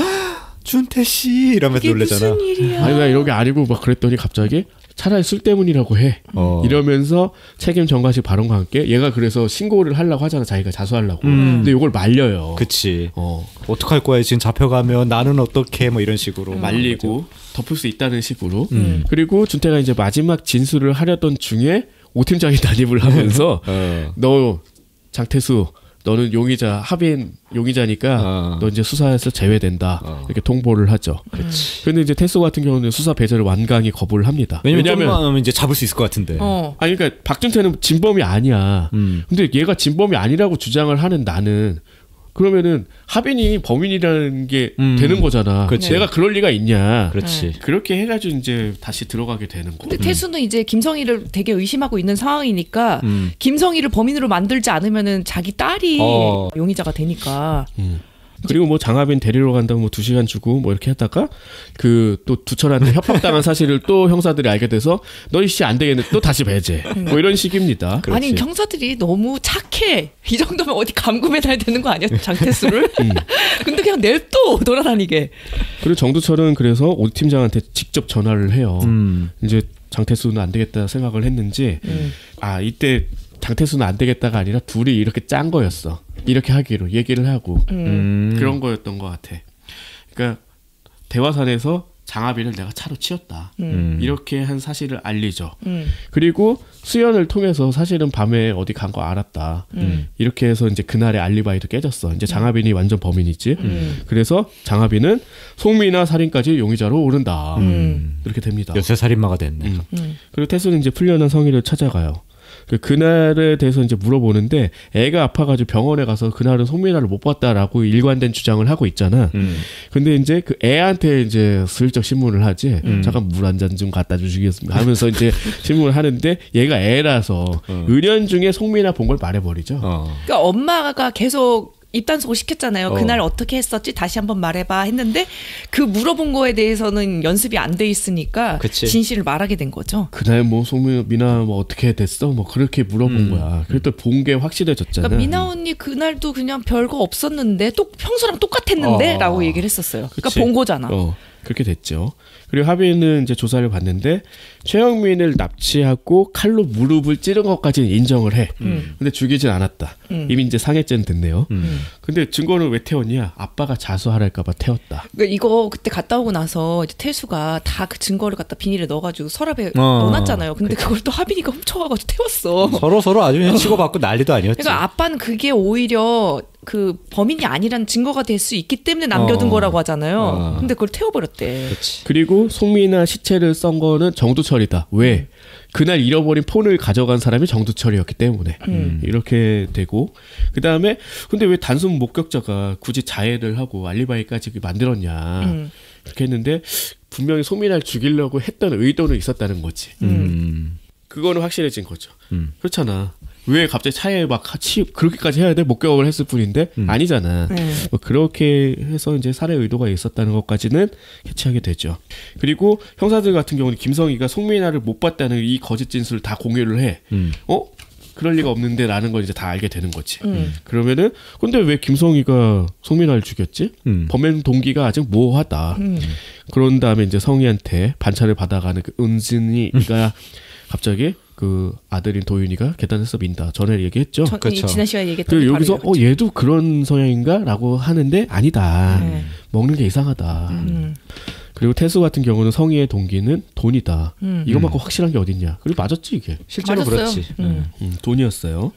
[SPEAKER 2] 준태 씨 이러면서
[SPEAKER 4] 이게
[SPEAKER 2] 놀래잖아.
[SPEAKER 4] 무슨 일이야?
[SPEAKER 3] 아니 나 이런 게 아니고 막 그랬더니 갑자기 차라리 술 때문이라고 해. 이러면서 책임 전가식 발언과 함께 얘가 그래서 신고를 하려고 하잖아. 자기가 자수하려고. 근데 이걸 말려요.
[SPEAKER 2] 그치. 어떡할 거야 지금 잡혀가면 나는 어떻게 뭐 이런 식으로
[SPEAKER 3] 말리고 덮을 수 있다는 식으로. 그리고 준태가 이제 마지막 진술을 하려던 중에 오 팀장이 난입을 하면서 너 장태수 너는 용의자 하빈 용의자니까 너 이제 수사에서 제외된다 이렇게 통보를 하죠. 그런데 이제 태수 같은 경우는 수사 배제를 완강히 거부를 합니다.
[SPEAKER 2] 왜냐면 이제 잡을 수 있을 것 같은데.
[SPEAKER 3] 아니 그러니까 박준태는 진범이 아니야. 근데 얘가 진범이 아니라고 주장을 하는 나는 그러면은 하빈이 범인이라는 게 되는 거잖아.
[SPEAKER 2] 그렇지.
[SPEAKER 3] 내가 그럴 리가 있냐.
[SPEAKER 2] 그렇지.
[SPEAKER 3] 그렇게 해가지고 이제 다시 들어가게 되는 거.
[SPEAKER 4] 근데 태수는 이제 김성희를 되게 의심하고 있는 상황이니까 김성희를 범인으로 만들지 않으면은 자기 딸이 용의자가 되니까.
[SPEAKER 3] 그리고 뭐 장하빈 데리러 간다고 뭐 2시간 주고 뭐 이렇게 했다가 그 또 두철한테 협박당한 사실을 또 형사들이 알게 돼서 너 이씨 안 되겠네 또 다시 배제 뭐 이런 식입니다.
[SPEAKER 4] 아니 형사들이 너무 착해. 이 정도면 어디 감금해놔야 되는 거 아니야 장태수를? 근데 그냥 냅둬 돌아다니게.
[SPEAKER 3] 그리고 정두철은 그래서 오 팀장한테 직접 전화를 해요. 이제 장태수는 안 되겠다 생각을 했는지 아 이때 장태수는 안 되겠다가 아니라 둘이 이렇게 짠 거였어. 이렇게 하기로 얘기를 하고 그런 거였던 것 같아. 그러니까 대화산에서 장하빈을 내가 차로 치웠다. 이렇게 한 사실을 알리죠. 그리고 수연을 통해서 사실은 밤에 어디 간 거 알았다. 이렇게 해서 이제 그날의 알리바이도 깨졌어. 이제 장하빈이 완전 범인이지. 그래서 장하빈은 송민아 살인까지 용의자로 오른다. 이렇게 됩니다.
[SPEAKER 2] 연쇄살인마가 됐네.
[SPEAKER 3] 그리고 태수는 이제 풀려난 성희를 찾아가요. 그날에 대해서 이제 물어보는데 애가 아파가지고 병원에 가서 그날은 송민아를 못 봤다라고 일관된 주장을 하고 있잖아. 근데 이제 그 애한테 이제 슬쩍 신문을 하지. 잠깐 물 한 잔 좀 갖다 주시겠습니까? 하면서 이제 신문을 하는데 얘가 애라서 은연중에 송민아 본 걸 말해버리죠.
[SPEAKER 4] 그러니까 엄마가 계속 입단속을 시켰잖아요. 그날 어떻게 했었지? 다시 한번 말해봐 했는데 그 물어본 거에 대해서는 연습이 안 돼 있으니까
[SPEAKER 2] 그치.
[SPEAKER 4] 진실을 말하게 된 거죠.
[SPEAKER 3] 그날 뭐 송민아 뭐 어떻게 됐어? 뭐 그렇게 물어본 거야. 그래도 본 게 확실해졌잖아.
[SPEAKER 4] 그러니까 미나 언니 그날도 그냥 별거 없었는데 또 평소랑 똑같았는데 라고 얘기를 했었어요. 그러니까
[SPEAKER 3] 그치.
[SPEAKER 4] 본 거잖아.
[SPEAKER 3] 그렇게 됐죠. 그리고 하빈은 이제 조사를 받는데 최영민을 납치하고 칼로 무릎을 찌른 것까지는 인정을 해. 근데 죽이진 않았다. 이미 이제 상해죄는 됐네요. 근데 증거는 왜 태웠냐? 아빠가 자수하랄까봐 태웠다.
[SPEAKER 4] 그러니까 이거 그때 갔다 오고 나서 이제 태수가 다 그 증거를 갖다 비닐에 넣어가지고 서랍에 넣어놨잖아요. 근데 그걸 또 하빈이가 훔쳐와가지고 태웠어.
[SPEAKER 2] 서로 아주 그냥 치고받고 난리도 아니었지.
[SPEAKER 4] 그러니까 아빠는 그게 오히려 그 범인이 아니라는 증거가 될 수 있기 때문에 남겨둔 거라고 하잖아요. 근데 그걸 태워버렸대.
[SPEAKER 2] 그렇지.
[SPEAKER 3] 그리고 송민아 시체를 썬 거는 정두철이다. 왜? 그날 잃어버린 폰을 가져간 사람이 정두철이었기 때문에 이렇게 되고 그 다음에 근데 왜 단순 목격자가 굳이 자해를 하고 알리바이까지 만들었냐 이렇게 했는데 분명히 송민아를 죽이려고 했던 의도는 있었다는 거지. 그거는 확실해진 거죠. 그렇잖아. 왜 갑자기 차에 막 같이 그렇게까지 해야 돼? 목격을 했을 뿐인데 아니잖아. 뭐 그렇게 해서 이제 살해 의도가 있었다는 것까지는 캐치하게 되죠. 그리고 형사들 같은 경우는 김성희가 송민아를 못 봤다는 이 거짓 진술을 다 공유를 해. 그럴 리가 없는데라는 걸 이제 다 알게 되는 거지. 그러면은 근데 왜 김성희가 송민아를 죽였지? 범행 동기가 아직 모호하다. 그런 다음에 이제 성희한테 반차를 받아가는 그 은진이가 갑자기 그 아들인 도윤이가 계단에서 민다. 전에 얘기했죠.
[SPEAKER 4] 그렇죠. 지난 시간에 얘기했던
[SPEAKER 3] 그 여기서 얘도 그런 성향인가라고 하는데 아니다. 먹는 게 이상하다. 그리고 태수 같은 경우는 성희의 동기는 돈이다. 이것만큼 확실한 게 어딨냐. 그리고 맞았지 이게.
[SPEAKER 2] 실제로
[SPEAKER 4] 맞았어요.
[SPEAKER 2] 그렇지.
[SPEAKER 3] 돈이었어요.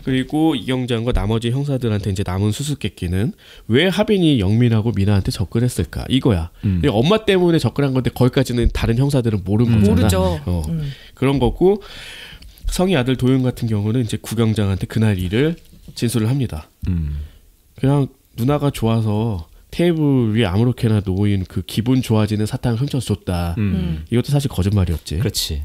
[SPEAKER 3] 그리고 이경장과 나머지 형사들한테 이제 남은 수수께끼는 왜 하빈이 영민하고 미나한테 접근했을까 이거야. 엄마 때문에 접근한 건데 거기까지는 다른 형사들은 모르는 거잖아.
[SPEAKER 4] 모르죠.
[SPEAKER 3] 그런 거고 성희 아들 도윤 같은 경우는 이제 구경장한테 그날 일을 진술을 합니다. 그냥 누나가 좋아서 테이블 위에 아무렇게나 놓인 그 기분 좋아지는 사탕을 훔쳐서 줬다. 이것도 사실 거짓말이었지.
[SPEAKER 2] 그렇지.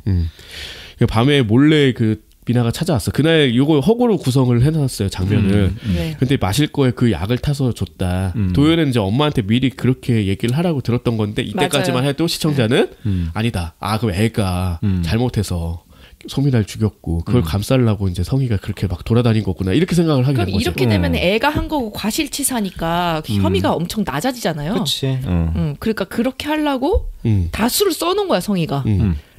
[SPEAKER 3] 밤에 몰래 그 미나가 찾아왔어. 그날 요거 허구로 구성을 해놨어요 장면을.
[SPEAKER 4] 네.
[SPEAKER 3] 근데 마실 거에 그 약을 타서 줬다. 도연은 이제 엄마한테 미리 그렇게 얘기를 하라고 들었던 건데 이때까지만
[SPEAKER 4] 맞아요.
[SPEAKER 3] 해도 시청자는 아니다. 아 그럼 애가 잘못해서 송민아를 죽였고 그걸 감싸려고 이제 성희가 그렇게 막 돌아다닌 거구나 이렇게 생각을 하게
[SPEAKER 4] 그럼
[SPEAKER 3] 된 거죠.
[SPEAKER 4] 이렇게 되면 애가 한 거고 과실치사니까 혐의가 엄청 낮아지잖아요.
[SPEAKER 2] 그렇지.
[SPEAKER 4] 그러니까 그렇게 하려고 다수를 써놓은 거야 성희가.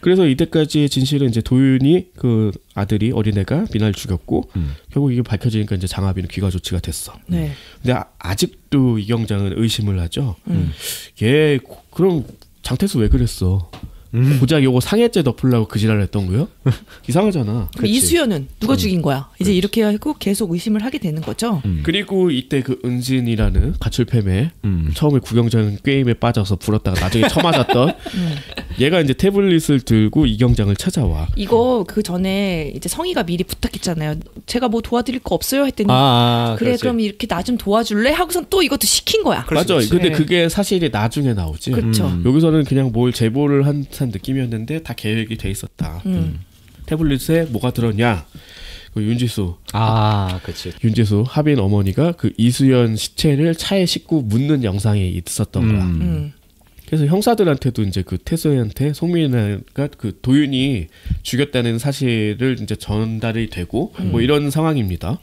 [SPEAKER 3] 그래서 이때까지의 진실은 이제 도윤이 그 아들이 어린애가 미나를 죽였고 결국 이게 밝혀지니까 이제 장하빈은 귀가 조치가 됐어.
[SPEAKER 4] 네.
[SPEAKER 3] 근데 아직도 이경장은 의심을 하죠. 얘 그럼 장태수 왜 그랬어? 고작 요거 상해죄 덮으려고 그 지랄을 했던 거요? 이상하잖아.
[SPEAKER 4] 그럼 이수연은 누가 죽인 거야? 이제 이렇게 하고 계속 의심을 하게 되는 거죠.
[SPEAKER 3] 그리고 이때 그 은진이라는 가출팸에 처음에 구경장 게임에 빠져서 불었다가 나중에 쳐맞았던 얘가 이제 태블릿을 들고 이경장을 찾아와.
[SPEAKER 4] 이거 그 전에 이제 성희가 미리 부탁했잖아요. 제가 뭐 도와드릴 거 없어요 했더니 그래
[SPEAKER 2] 그렇지.
[SPEAKER 4] 그럼 이렇게 나 좀 도와줄래? 하고선 또 이것도 시킨 거야.
[SPEAKER 3] 맞아.
[SPEAKER 2] 그렇지.
[SPEAKER 3] 근데
[SPEAKER 4] 네.
[SPEAKER 3] 그게 사실이 나중에 나오지.
[SPEAKER 4] 그렇죠.
[SPEAKER 3] 여기서는 그냥 뭘 제보를 한 듯한 느낌이었는데 다 계획이 돼 있었다. 태블릿에 뭐가 들었냐? 그 윤지수,
[SPEAKER 2] 그렇지.
[SPEAKER 3] 윤지수 하빈 어머니가 그 이수연 시체를 차에 싣고 묻는 영상이 있었던 거야. 그래서 형사들한테도 이제 그 태수한테 송민아가 그 도윤이 죽였다는 사실을 이제 전달이 되고 뭐 이런 상황입니다.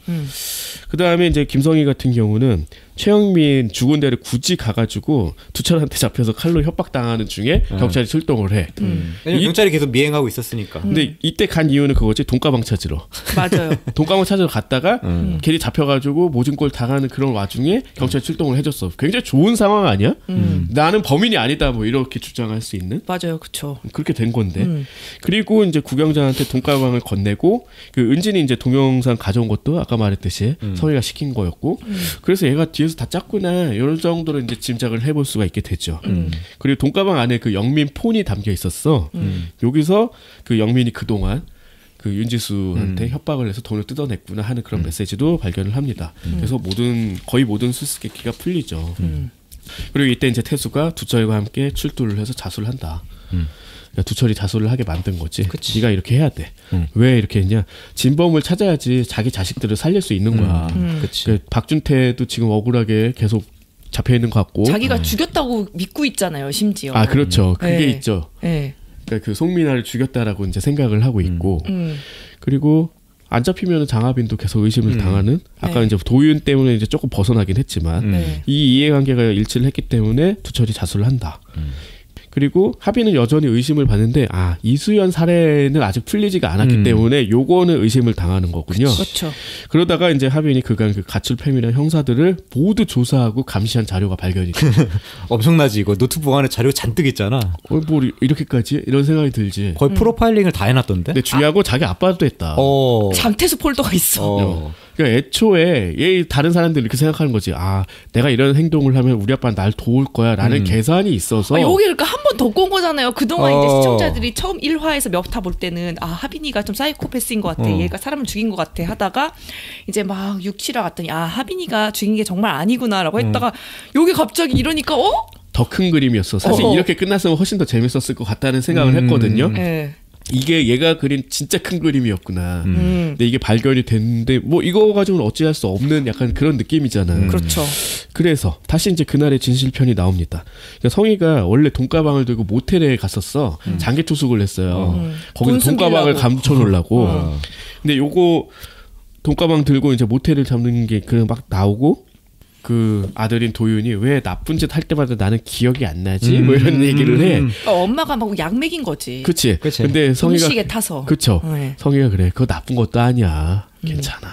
[SPEAKER 3] 그 다음에 이제 김성희 같은 경우는 최영민 죽은 데를 굳이 가가지고 두철한테 잡혀서 칼로 협박당하는 중에 경찰이 출동을 해.
[SPEAKER 2] 왜냐면 경찰이 계속 미행하고 있었으니까.
[SPEAKER 3] 근데 이때 간 이유는 그거지. 돈가방 찾으러.
[SPEAKER 4] 맞아요.
[SPEAKER 3] 돈가방 찾으러 갔다가 걔리 잡혀가지고 모진골 당하는 그런 와중에 경찰 출동을 해줬어. 굉장히 좋은 상황 아니야? 나는 범인이 아니다 뭐 이렇게 주장할 수 있는
[SPEAKER 4] 맞아요, 그렇죠.
[SPEAKER 3] 그렇게 된 건데. 그리고 이제 구경장한테 돈가방을 건네고 그 은진이 이제 동영상 가져온 것도 아까 말했듯이 성희가 시킨 거였고 그래서 얘가 뒤에서 다 짰구나 이런 정도로 이제 짐작을 해볼 수가 있게 되죠. 그리고 돈가방 안에 그 영민 폰이 담겨 있었어. 여기서 그 영민이 그동안 그 윤지수한테 협박을 해서 돈을 뜯어냈구나 하는 그런 메시지도 발견을 합니다. 그래서 거의 모든 수수께끼가 풀리죠. 그리고 이때 이제 태수가 두철과 함께 출두를 해서 자수를 한다. 그러니까 두철이 자수를 하게 만든 거지.
[SPEAKER 2] 그치.
[SPEAKER 3] 네가 이렇게 해야 돼. 왜 이렇게 했냐? 진범을 찾아야지 자기 자식들을 살릴 수 있는 거야.
[SPEAKER 2] 그치.
[SPEAKER 3] 그러니까 박준태도 지금 억울하게 계속 잡혀 있는 것 같고.
[SPEAKER 4] 자기가 죽였다고 믿고 있잖아요, 심지어.
[SPEAKER 3] 아 그렇죠. 그게
[SPEAKER 4] 네.
[SPEAKER 3] 있죠.
[SPEAKER 4] 네.
[SPEAKER 3] 그러니까 그 송민아를 죽였다라고 이제 생각을 하고 있고. 그리고 안 잡히면 장하빈도 계속 의심을 당하는. 아까
[SPEAKER 4] 네.
[SPEAKER 3] 이제 도윤 때문에 이제 조금 벗어나긴 했지만
[SPEAKER 4] 네.
[SPEAKER 3] 이 이해관계가 일치를 했기 때문에 두철이 자수를 한다. 그리고 하빈은 여전히 의심을 받는데 이수연 살해는 아직 풀리지가 않았기 때문에 요거는 의심을 당하는 거군요.
[SPEAKER 4] 그렇죠.
[SPEAKER 3] 그러다가 이제 하빈이 그간 그 가출팸이랑 형사들을 모두 조사하고 감시한 자료가 발견이 돼.
[SPEAKER 2] 엄청나지 이거. 노트북 안에 자료 잔뜩 있잖아.
[SPEAKER 3] 뭐 이렇게까지 이런 생각이 들지.
[SPEAKER 2] 거의 프로파일링을 다 해놨던데.
[SPEAKER 3] 근데 중요하고 자기 아빠도 했다.
[SPEAKER 4] 장태수 폴더가 있어.
[SPEAKER 3] 그러니까 애초에 얘 다른 사람들이 이렇게 생각하는 거지. 내가 이런 행동을 하면 우리 아빠는 날 도울 거야라는 계산이 있어서.
[SPEAKER 4] 여기 그러니까 한 번 더 꼰 거잖아요. 그동안 이제
[SPEAKER 2] 어.
[SPEAKER 4] 시청자들이 처음 1화에서 몇 화 볼 때는 하빈이가 좀 사이코패스인 것 같아. 얘가 사람을 죽인 것 같아 하다가 이제 막 6, 7화 갔더니 하빈이가 죽인 게 정말 아니구나라고 했다가 여기 갑자기 이러니까
[SPEAKER 3] 더 큰 그림이었어. 사실 이렇게 끝났으면 훨씬 더 재밌었을 것 같다는 생각을 했거든요.
[SPEAKER 4] 네.
[SPEAKER 3] 이게 얘가 그린 진짜 큰 그림이었구나. 근데 이게 발견이 됐는데 뭐 이거 가지고는 어찌할 수 없는 약간 그런 느낌이잖아요.
[SPEAKER 4] 그렇죠.
[SPEAKER 3] 그래서 다시 이제 그날의 진실편이 나옵니다. 그러니까 성희가 원래 돈가방을 들고 모텔에 갔었어. 장기 투숙을 했어요. 거기서
[SPEAKER 4] 돈
[SPEAKER 3] 돈가방을
[SPEAKER 4] 숨기려고.
[SPEAKER 3] 감춰놓으려고. 근데 요거 돈가방 들고 이제 모텔을 잡는 게 그냥 막 나오고 그 아들인 도윤이 왜 나쁜 짓 할 때마다 나는 기억이 안 나지? 뭐 이런 얘기를 해.
[SPEAKER 4] 엄마가 막 약 먹인 거지.
[SPEAKER 3] 그치?
[SPEAKER 2] 그치.
[SPEAKER 3] 근데 성희가
[SPEAKER 4] 음식에 타서.
[SPEAKER 3] 그쵸.
[SPEAKER 4] 네.
[SPEAKER 3] 성희가 그래. 그거 나쁜 것도 아니야. 괜찮아.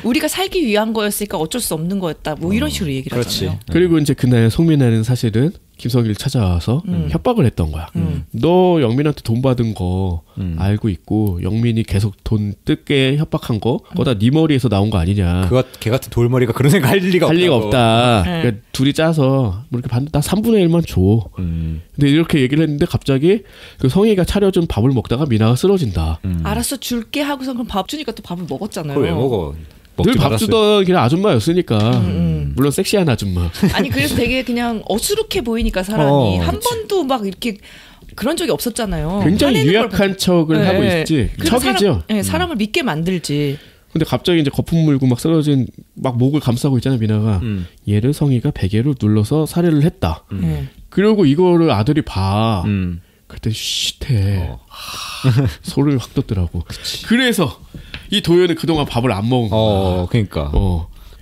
[SPEAKER 4] 우리가 살기 위한 거였으니까 어쩔 수 없는 거였다. 뭐 이런 식으로 얘기를
[SPEAKER 2] 그렇지.
[SPEAKER 4] 하잖아요.
[SPEAKER 3] 그리고 이제 그날 송민아는 사실은 김성희를 찾아와서 협박을 했던 거야. 너 영민한테 돈 받은 거 알고 있고 영민이 계속 돈 뜯게 협박한 거 그거 다 네 머리에서 나온 거 아니냐.
[SPEAKER 2] 걔 같은 돌머리가 그런 생각 할 리가
[SPEAKER 3] 할 리가
[SPEAKER 2] 없다고.
[SPEAKER 3] 없다.
[SPEAKER 4] 네.
[SPEAKER 3] 그러니까 둘이 짜서 뭐 이렇게 받는 나 3분의 1만 줘. 근데 이렇게 얘기를 했는데 갑자기 그 성희가 차려준 밥을 먹다가 미나가 쓰러진다.
[SPEAKER 4] 알았어 줄게 하고서 그럼 밥 주니까 또 밥을 먹었잖아요.
[SPEAKER 2] 그걸 왜 먹어?
[SPEAKER 3] 늘
[SPEAKER 2] 먹지
[SPEAKER 3] 밥
[SPEAKER 2] 말았어요.
[SPEAKER 3] 주던 그냥 아줌마였으니까. 물론 섹시한 아줌마.
[SPEAKER 4] 아니 그래서 되게 그냥 어수룩해 보이니까 사람이 한 번도 막 이렇게 그런 적이 없었잖아요.
[SPEAKER 3] 굉장히
[SPEAKER 4] 화내는 걸
[SPEAKER 3] 유약한 척을
[SPEAKER 4] 네.
[SPEAKER 3] 하고 있지.
[SPEAKER 4] 그래서
[SPEAKER 3] 척이죠.
[SPEAKER 4] 사람을 믿게 만들지.
[SPEAKER 3] 근데 갑자기 이제 거품 물고 막 쓰러진 막 목을 감싸고 있잖아 미나가. 얘를 성희가 베개로 눌러서 살해를 했다. 그리고 이거를 아들이 봐. 그때 쉿해. 소름이 확 돋더라고. 그래서 이 도연은 그동안 밥을 안 먹은 거야.
[SPEAKER 2] 그러니까.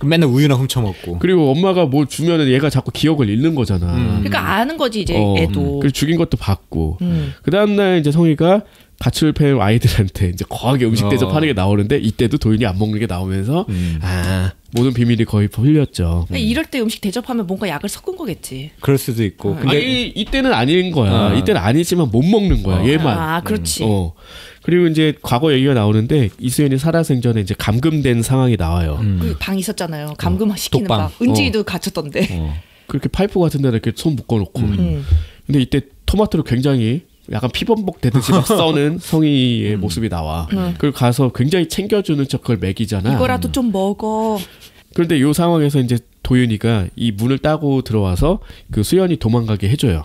[SPEAKER 2] 맨날 우유나 훔쳐 먹고.
[SPEAKER 3] 그리고 엄마가 뭐 주면은 얘가 자꾸 기억을 잃는 거잖아.
[SPEAKER 4] 그러니까 아는 거지 이제 애도.
[SPEAKER 3] 그래서 죽인 것도 봤고. 그 다음 날 이제 성희가 가출 패 아이들한테 이제 거하게 음식 대접하는 게 나오는데 이때도 도윤이 안 먹는 게 나오면서 모든 비밀이 거의 풀렸죠.
[SPEAKER 4] 이럴 때 음식 대접하면 뭔가 약을 섞은 거겠지.
[SPEAKER 2] 그럴 수도 있고. 근데
[SPEAKER 3] 아니 이때는 아닌 거야. 이때는 아니지만 못 먹는 거야. 얘만.
[SPEAKER 4] 아 그렇지.
[SPEAKER 3] 그리고 이제 과거 얘기가 나오는데 이수연이 살아생전에 이제 감금된 상황이 나와요.
[SPEAKER 4] 그 방 있었잖아요. 감금 시키는
[SPEAKER 2] 독방.
[SPEAKER 4] 방. 은지도 갇혔던데.
[SPEAKER 3] 그렇게 파이프 같은 데다 이렇게 손 묶어놓고. 근데 이때 토마토를 굉장히 약간 피범벅 되듯이 막 써는 성희의 모습이 나와. 그리고 가서 굉장히 챙겨주는 척 그걸 먹이잖아.
[SPEAKER 4] 이거라도 좀 먹어.
[SPEAKER 3] 그런데 이 상황에서 이제 도윤이가 이 문을 따고 들어와서 그 수연이 도망가게 해줘요.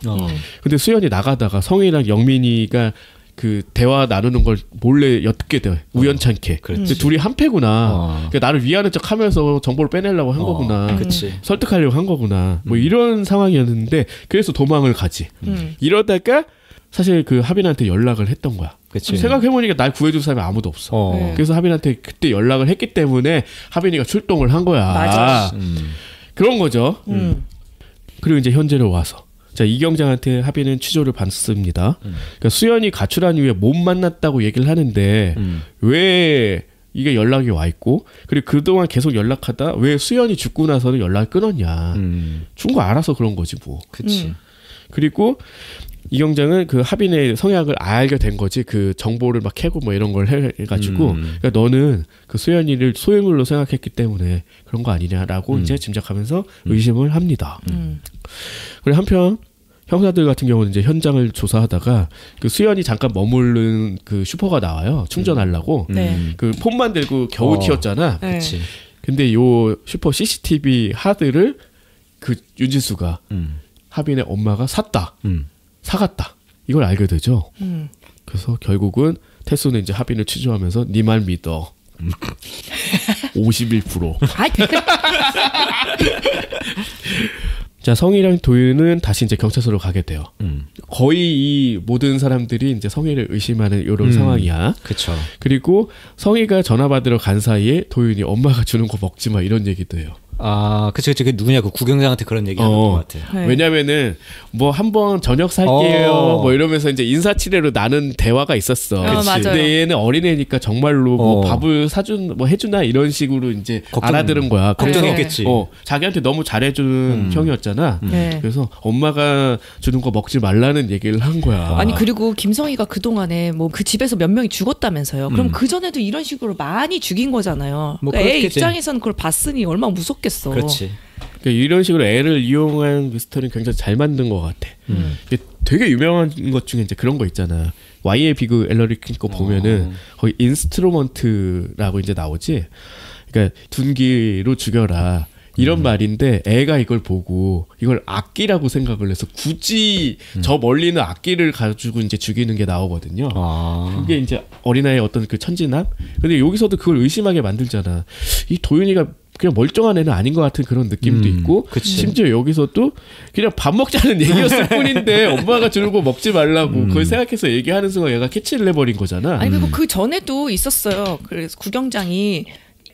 [SPEAKER 3] 근데 수연이 나가다가 성희랑 영민이가 그 대화 나누는 걸 몰래 엿듣게 돼. 우연찮게. 근데 둘이 한패구나. 그러니까 나를 위하는 척 하면서 정보를 빼내려고 한 거구나. 설득하려고 한 거구나. 뭐 이런 상황이었는데 그래서 도망을 가지. 이러다가 사실 그 하빈한테 연락을 했던 거야. 생각해보니까 날 구해줄 사람이 아무도 없어. 그래서 하빈한테 그때 연락을 했기 때문에 하빈이가 출동을 한 거야.
[SPEAKER 4] 맞아.
[SPEAKER 3] 그런 거죠. 그리고 이제 현재로 와서 자 이경장한테 하빈은 취조를 받습니다. 그러니까 수연이 가출한 이후에 못 만났다고 얘기를 하는데 왜 이게 연락이 와 있고 그리고 그동안 계속 연락하다 왜 수연이 죽고 나서는 연락을 끊었냐. 죽은 거 알아서 그런 거지 뭐.
[SPEAKER 2] 그치.
[SPEAKER 3] 그리고 이경장은 그 하빈의 성향을 알게 된 거지. 그 정보를 막 캐고 뭐 이런 걸 해가지고 그러니까 너는 그 수연이를 소유물로 생각했기 때문에 그런 거 아니냐라고 이제 짐작하면서 의심을 합니다. 그리고 한편 형사들 같은 경우는 이제 현장을 조사하다가 그 수연이 잠깐 머무른 그 슈퍼가 나와요. 충전하려고. 그 폰만 들고 겨우 튀었잖아.
[SPEAKER 2] 그치.
[SPEAKER 3] 근데 요 슈퍼 CCTV 하드를 그 윤진수가 하빈의 엄마가 샀다. 사갔다. 이걸 알게 되죠. 그래서 결국은 태수는 이제 하빈을 취조하면서 네 말 믿어. 51%. 자 성희랑 도윤은 다시 이제 경찰서로 가게 돼요. 거의 이 모든 사람들이 이제 성희를 의심하는 이런 상황이야.
[SPEAKER 2] 그렇죠.
[SPEAKER 3] 그리고 성희가 전화 받으러 간 사이에 도윤이 엄마가 주는 거 먹지 마 이런 얘기도 해요.
[SPEAKER 2] 아, 그치. 그 누구냐, 그 구경장한테 그런 얘기 하는 것 같아.
[SPEAKER 3] 왜냐면은, 뭐, 한번 저녁 살게요. 뭐 이러면서 이제 인사치레로 나눈 대화가 있었어. 근데 얘는 어린애니까 정말로 뭐 밥을 뭐 해주나 이런 식으로 이제 알아들은 거야.
[SPEAKER 2] 걱정했겠지.
[SPEAKER 3] 자기한테 너무 잘해주는 형이었잖아. 그래서 엄마가 주는 거 먹지 말라는 얘기를 한 거야.
[SPEAKER 4] 아니, 그리고 김성희가 그동안에 뭐 그 집에서 몇 명이 죽었다면서요. 그럼 그전에도 이런 식으로 많이 죽인 거잖아요.
[SPEAKER 2] 뭐
[SPEAKER 4] 그러니까 애 입장에서는 그걸 봤으니 얼마나 무섭겠어.
[SPEAKER 2] 그렇지.
[SPEAKER 3] 그러니까 이런 식으로 애를 이용한 스토리는 굉장히 잘 만든 것 같아. 되게 유명한 것 중에 이제 그런 거 있잖아. Y의 비그 엘러리 거 보면은 거의 인스트루먼트라고 이제 나오지. 그러니까 둔기로 죽여라. 이런 말인데 애가 이걸 보고 이걸 악기라고 생각을 해서 굳이 저 멀리 있는 악기를 가지고 이제 죽이는 게 나오거든요. 그게 이제 어린아이의 어떤 그 천진함? 근데 여기서도 그걸 의심하게 만들잖아. 이 도윤이가 그냥 멀쩡한 애는 아닌 것 같은 그런 느낌도 있고 심지어 여기서도 그냥 밥 먹자는 얘기였을 뿐인데 엄마가 주는 거 먹지 말라고 그걸 생각해서 얘기하는 순간 얘가 캐치를 해버린 거잖아.
[SPEAKER 4] 아니 그리고 그 전에도 있었어요. 그래서 구경장이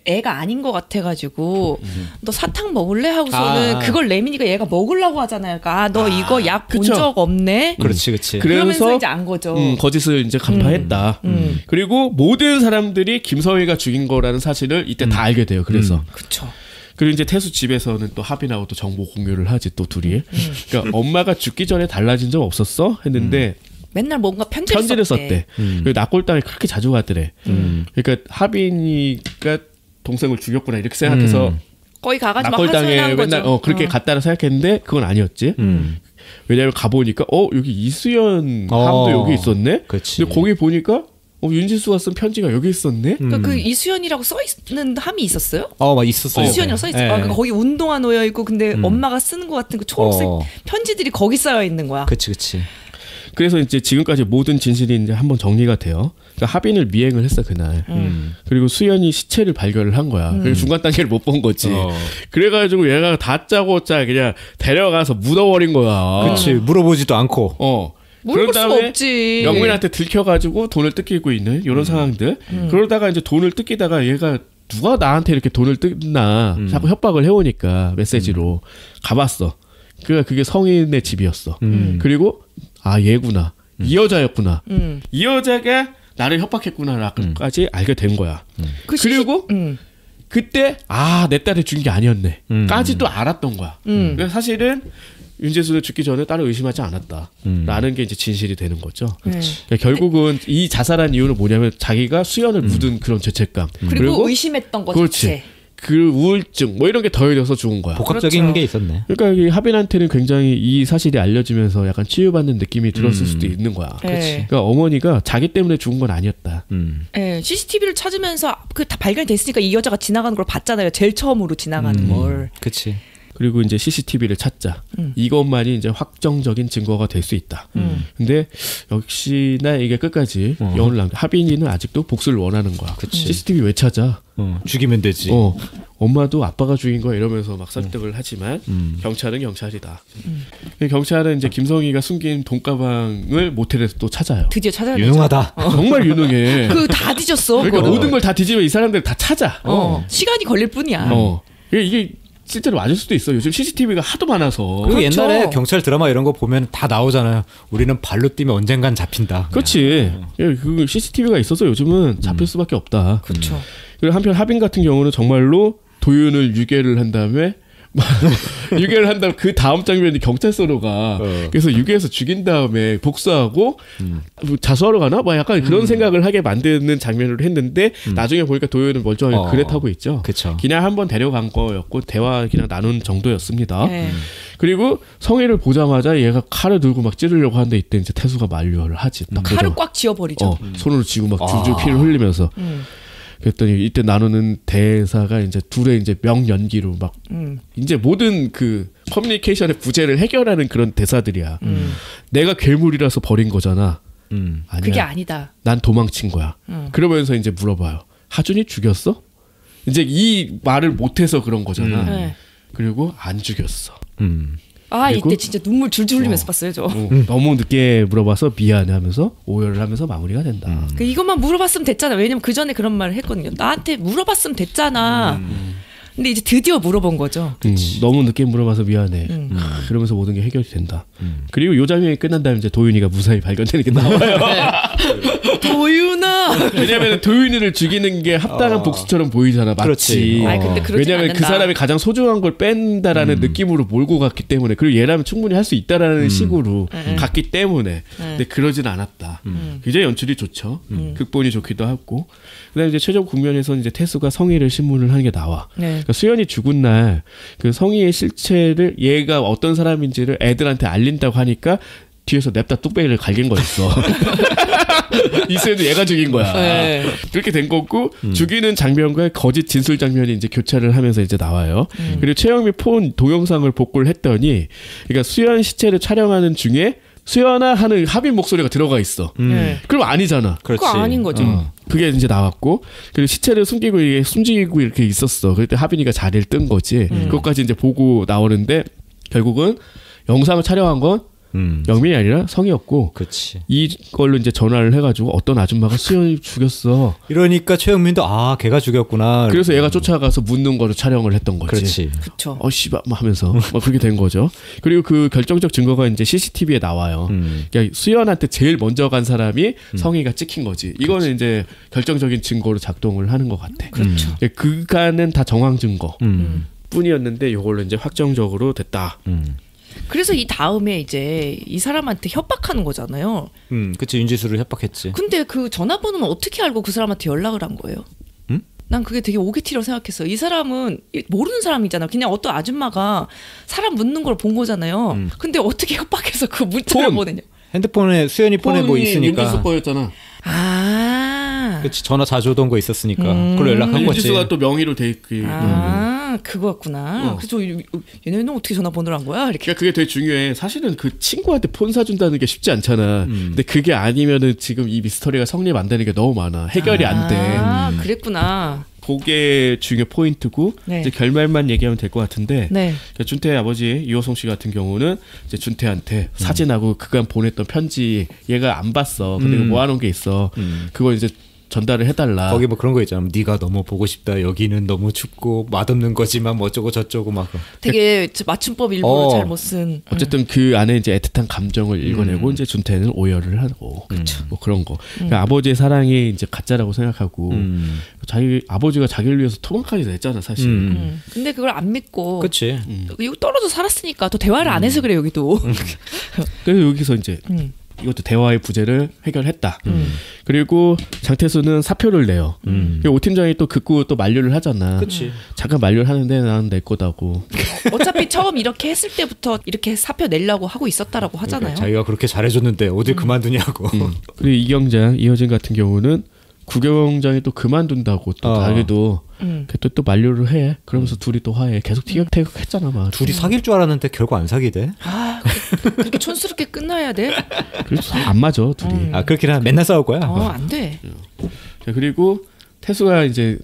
[SPEAKER 4] 애가 아닌 것 같아가지고 너 사탕 먹을래 하고서는 그걸 레민이가 얘가 먹으려고 하잖아요. 그러니까 너 이거 약 본 적 없네.
[SPEAKER 2] 그렇지, 그렇지.
[SPEAKER 4] 그러면서 이제 안 거죠.
[SPEAKER 3] 거짓을 이제 간파했다. 그리고 모든 사람들이 김성희가 죽인 거라는 사실을 이때 다 알게 돼요. 그래서
[SPEAKER 4] 그렇죠.
[SPEAKER 3] 그리고 이제 태수 집에서는 또 하빈하고 또 정보 공유를 하지 또 둘이. 그러니까 엄마가 죽기 전에 달라진 적 없었어? 했는데.
[SPEAKER 4] 맨날 뭔가 편지를 썼대.
[SPEAKER 3] 그리고 낙골당에 그렇게 자주 가더래. 그러니까 하빈이가 동생을 죽였구나 이렇게 생각해서
[SPEAKER 4] 거기 가가지고
[SPEAKER 3] 낙골당에
[SPEAKER 4] 하소연한
[SPEAKER 3] 맨날
[SPEAKER 4] 거죠.
[SPEAKER 3] 그렇게 갔다라 생각했는데 그건 아니었지. 왜냐면 가보니까 여기 이수연 함도 여기 있었네.
[SPEAKER 2] 그치.
[SPEAKER 3] 근데 거기 보니까 윤진수가 쓴 편지가 여기 있었네.
[SPEAKER 4] 그러니까 그 이수연이라고 써 있는 함이 있었어요?
[SPEAKER 2] 막 있었어요.
[SPEAKER 4] 이수연이라고 써 있어. 그러니까 거기 운동화 놓여 있고 근데 엄마가 쓰는 것 같은 그 초록색 편지들이 거기 쌓여 있는 거야.
[SPEAKER 2] 그치.
[SPEAKER 3] 그래서 이제 지금까지 모든 진실이 이제 한번 정리가 돼요. 그러니까 합인을 미행을 했어 그날. 그리고 수연이 시체를 발견을 한 거야. 그리고 중간 단계를 못 본 거지. 그래가지고 얘가 다짜고짜 그냥 데려가서 묻어버린 거야.
[SPEAKER 2] 그렇지. 물어보지도 않고.
[SPEAKER 4] 물어볼
[SPEAKER 3] 그런
[SPEAKER 4] 수가
[SPEAKER 3] 다음에
[SPEAKER 4] 없지.
[SPEAKER 3] 영민한테 들켜가지고 돈을 뜯기고 있는 이런 상황들. 그러다가 이제 돈을 뜯기다가 얘가 누가 나한테 이렇게 돈을 뜯나 자꾸 협박을 해오니까 메시지로 가봤어. 그러니까 그게 성인의 집이었어. 그리고 아 얘구나. 이 여자였구나. 이 여자가 나를 협박했구나라고까지 알게 된 거야. 그리고 그때 아 내 딸이 준 게 아니었네. 까지도 알았던 거야. 그러니까 사실은 윤재수는 죽기 전에 딸을 의심하지 않았다라는 게 이제 진실이 되는 거죠. 그러니까 결국은 이 자살한 이유는 뭐냐면 자기가 수연을 묻은 그런 죄책감
[SPEAKER 4] 그리고 의심했던 거 자체.
[SPEAKER 3] 그 우울증 뭐 이런 게 더해져서 죽은 거야.
[SPEAKER 2] 복합적인
[SPEAKER 4] 그렇죠.
[SPEAKER 2] 게 있었네.
[SPEAKER 3] 그러니까 이 하빈한테는 굉장히 이 사실이 알려지면서 약간 치유받는 느낌이 들었을 수도 있는 거야. 그러니까 어머니가 자기 때문에 죽은 건 아니었다.
[SPEAKER 4] 네, CCTV를 찾으면서 그 다 발견이 됐으니까 이 여자가 지나가는 걸 봤잖아요. 제일 처음으로 지나가는 걸.
[SPEAKER 2] 그렇지.
[SPEAKER 3] 그리고 이제 CCTV를 찾자. 이것만이 이제 확정적인 증거가 될 수 있다. 근데 역시나 이게 끝까지 영혼을 남겨. 하빈이는 아직도 복수를 원하는 거야.
[SPEAKER 2] 그치.
[SPEAKER 3] CCTV 왜 찾아?
[SPEAKER 2] 죽이면 되지.
[SPEAKER 3] 엄마도 아빠가 죽인 거야 이러면서 막 설득을 하지만 경찰은 경찰이다. 경찰은 이제 김성희가 숨긴 돈가방을 모텔에서 또 찾아요.
[SPEAKER 4] 드디어 찾아야
[SPEAKER 2] 유능하다.
[SPEAKER 3] 정말 유능해.
[SPEAKER 4] 그 다 뒤졌어.
[SPEAKER 3] 그러니까
[SPEAKER 4] 그거를.
[SPEAKER 3] 모든 걸 다 뒤지면 이 사람들 다 찾아.
[SPEAKER 4] 시간이 걸릴 뿐이야.
[SPEAKER 3] 이게 실제로 맞을 수도 있어. 요즘 CCTV가 하도 많아서.
[SPEAKER 2] 그리고
[SPEAKER 4] 그렇죠.
[SPEAKER 2] 옛날에 경찰 드라마 이런 거 보면 다 나오잖아요. 우리는 발로 뛰면 언젠간 잡힌다.
[SPEAKER 3] 그렇지. 그 CCTV가 있어서 요즘은 잡힐 수밖에 없다.
[SPEAKER 4] 그렇죠.
[SPEAKER 3] 그리고 한편 하빈 같은 경우는 정말로 도윤을 유괴를 한 다음에 유괴를 한 다음 그 다음 장면이 경찰서로 가. 그래서 유괴해서 죽인 다음에 복수하고 자수하러 가나? 막 약간 그런 생각을 하게 만드는 장면을 했는데 나중에 보니까 도윤은 멀쩡하게 그래 타고 있죠.
[SPEAKER 2] 그쵸.
[SPEAKER 3] 그냥 한번 데려간 거였고 대화 그냥 나눈 정도였습니다.
[SPEAKER 4] 네.
[SPEAKER 3] 그리고 성희를 보자마자 얘가 칼을 들고 막 찌르려고 하는데 이때 이제 태수가 만류를 하지. 딱
[SPEAKER 4] 칼을
[SPEAKER 3] 보자마자.
[SPEAKER 4] 꽉 쥐어버리죠.
[SPEAKER 3] 손으로 쥐고 막 줄줄 피를 흘리면서. 그랬더니 이때 나누는 대사가 이제 둘의 이제 명연기로 막 이제 모든 그 커뮤니케이션의 부재를 해결하는 그런 대사들이야. 내가 괴물이라서 버린 거잖아. 아니야.
[SPEAKER 4] 그게 아니다.
[SPEAKER 3] 난 도망친 거야. 그러면서 이제 물어봐요. 하준이 죽였어? 이제 이 말을 못해서 그런 거잖아.
[SPEAKER 4] 네.
[SPEAKER 3] 그리고 안 죽였어.
[SPEAKER 4] 아
[SPEAKER 3] 그리고?
[SPEAKER 4] 이때 진짜 눈물 줄줄 흘리면서 봤어요 저.
[SPEAKER 3] 너무 늦게 물어봐서 미안해 하면서 오열을 하면서 마무리가 된다.
[SPEAKER 4] 그 이것만 물어봤으면 됐잖아. 왜냐면 그 전에 그런 말을 했거든요. 나한테 물어봤으면 됐잖아. 근데 이제 드디어 물어본 거죠.
[SPEAKER 3] 너무 늦게 물어봐서 미안해. 그러면서 모든 게 해결이 된다. 그리고 요 장면이 끝난 다음에 이제 도윤이가 무사히 발견되는 게 나와요.
[SPEAKER 4] 도윤아.
[SPEAKER 3] 왜냐면 도윤이를 죽이는 게 합당한 복수처럼 보이잖아. 마치.
[SPEAKER 2] 그렇지.
[SPEAKER 4] 아니, 근데 그러진
[SPEAKER 3] 왜냐면 그
[SPEAKER 4] 않는다.
[SPEAKER 3] 사람이 가장 소중한 걸 뺀다라는 느낌으로 몰고 갔기 때문에 그리고 얘라면 충분히 할 수 있다라는 식으로 갔기 때문에 근데 그러진 않았다. 굉장히 연출이 좋죠. 극본이 좋기도 하고 그다음에 이제 최종 국면에서 이제 태수가 성희를 신문을 하는 게 나와.
[SPEAKER 4] 네.
[SPEAKER 3] 그러니까 수연이 죽은 날 그 성희의 실체를 얘가 어떤 사람인지를 애들한테 알린다고 하니까 뒤에서 냅다 뚝배기를 갈긴 거였어. 이수연도 얘가 죽인 거야.
[SPEAKER 4] 네.
[SPEAKER 3] 그렇게 된 거고 죽이는 장면과 거짓 진술 장면이 이제 교차를 하면서 이제 나와요. 그리고 최영미 폰 동영상을 복구를 했더니, 그러니까 수연 시체를 촬영하는 중에 수연아 하는 하빈 목소리가 들어가 있어.
[SPEAKER 4] 네.
[SPEAKER 3] 그럼 아니잖아.
[SPEAKER 2] 그렇지.
[SPEAKER 4] 그거 아닌 거죠.
[SPEAKER 3] 그게 이제 나왔고 그리고 시체를 숨기고 이게 숨지고 이렇게 있었어. 그때 하빈이가 자리를 뜬 거지. 그것까지 이제 보고 나오는데 결국은 영상을 촬영한 건 영민이 아니라 성이었고
[SPEAKER 2] 그렇지.
[SPEAKER 3] 이걸로 이제 전화를 해가지고 어떤 아줌마가 수연이 죽였어.
[SPEAKER 2] 이러니까 최영민도 아 걔가 죽였구나.
[SPEAKER 3] 그래서 얘가 쫓아가서 묻는 거를 촬영을 했던 거지.
[SPEAKER 2] 그렇지.
[SPEAKER 4] 그렇죠.
[SPEAKER 3] 씨발 하면서 막 그렇게 된 거죠. 그리고 그 결정적 증거가 이제 CCTV에 나와요. 그러니까 수연한테 제일 먼저 간 사람이 성희가 찍힌 거지. 이거는 이제 결정적인 증거로 작동을 하는 것 같아.
[SPEAKER 4] 그렇죠.
[SPEAKER 3] 그간은 다 정황 증거 뿐이었는데 이걸로 이제 확정적으로 됐다.
[SPEAKER 4] 그래서 이 다음에 이제 이 사람한테 협박하는 거잖아요.
[SPEAKER 2] 그치 윤지수를 협박했지.
[SPEAKER 4] 근데 그 전화번호는 어떻게 알고 그 사람한테 연락을 한 거예요? 난 그게 되게 오게티라고 생각했어. 이 사람은 모르는 사람이잖아. 그냥 어떤 아줌마가 사람 묻는 걸 본 거잖아요. 근데 어떻게 협박해서 그 문자를 보내냐?
[SPEAKER 2] 핸드폰에 수연이 폰에 뭐 있으니까.
[SPEAKER 3] 윤지수 거였잖아.
[SPEAKER 4] 아.
[SPEAKER 2] 그치 전화 자주 오던 거 있었으니까 그걸로 연락한 거지.
[SPEAKER 3] 윤지수가 또 명의로 돼 있기.
[SPEAKER 4] 그거였구나. 그래서 얘네는 어떻게 전화번호를 한 거야? 이렇게.
[SPEAKER 3] 그러니까 그게 되게 중요해. 사실은 그 친구한테 폰 사준다는 게 쉽지 않잖아. 근데 그게 아니면은 지금 이 미스터리가 성립 안 되는 게 너무 많아. 해결이 안 돼.
[SPEAKER 4] 그랬구나.
[SPEAKER 3] 그게 중요 포인트고
[SPEAKER 4] 네.
[SPEAKER 3] 이제 결말만 얘기하면 될 것 같은데
[SPEAKER 4] 네.
[SPEAKER 3] 준태 아버지 이호성 씨 같은 경우는 이제 준태한테 사진하고 그간 보냈던 편지 얘가 안 봤어. 근데 이거 모아놓은 게 있어. 그거 이제 전달을 해달라.
[SPEAKER 2] 거기 뭐 그런 거 있잖아. 네가 너무 보고 싶다. 여기는 너무 춥고 맛없는 거지만 뭐 어쩌고 저쩌고 막.
[SPEAKER 4] 되게 맞춤법 일부러 잘못 쓴.
[SPEAKER 3] 어쨌든 그 안에 이제 애틋한 감정을 읽어내고 이제 준태는 오열을 하고 뭐 그런 거. 그러니까 아버지의 사랑이 이제 가짜라고 생각하고 자기 아버지가 자기를 위해서 토막까지 냈잖아 사실.
[SPEAKER 4] 근데 그걸 안 믿고.
[SPEAKER 2] 그치.
[SPEAKER 4] 이거 떨어져 살았으니까 또 대화를 안 해서 그래 여기도.
[SPEAKER 3] 그래서 여기서 이제 이것도 대화의 부재를 해결했다. 그리고 장태수는 사표를 내요. 오 팀장이 또 극구 또 만류를 하잖아.
[SPEAKER 2] 그치.
[SPEAKER 3] 잠깐 만류를 하는데 나는 내 거다고.
[SPEAKER 4] 어차피 처음 이렇게 했을 때부터 이렇게 사표 내려고 하고 있었다라고 하잖아요.
[SPEAKER 2] 그러니까 자기가 그렇게 잘해줬는데 어딜 그만두냐고.
[SPEAKER 3] 그리고 이경장, 이효진 같은 경우는 구경장이 또 그만둔다고 또 자기도 또 만류를 해. 그러면서 둘이 또 화해. 계속 티격태격 했잖아. 막.
[SPEAKER 2] 둘이 사귈 줄 알았는데 결국 안 사귀대.
[SPEAKER 4] 그렇게 촌스럽게 끝나야 돼?
[SPEAKER 3] 그래서 안 맞아 둘이.
[SPEAKER 2] 아 그렇긴 한 맨날 싸울 거야.
[SPEAKER 4] 안 돼.
[SPEAKER 3] 자, 그리고 태수가 이제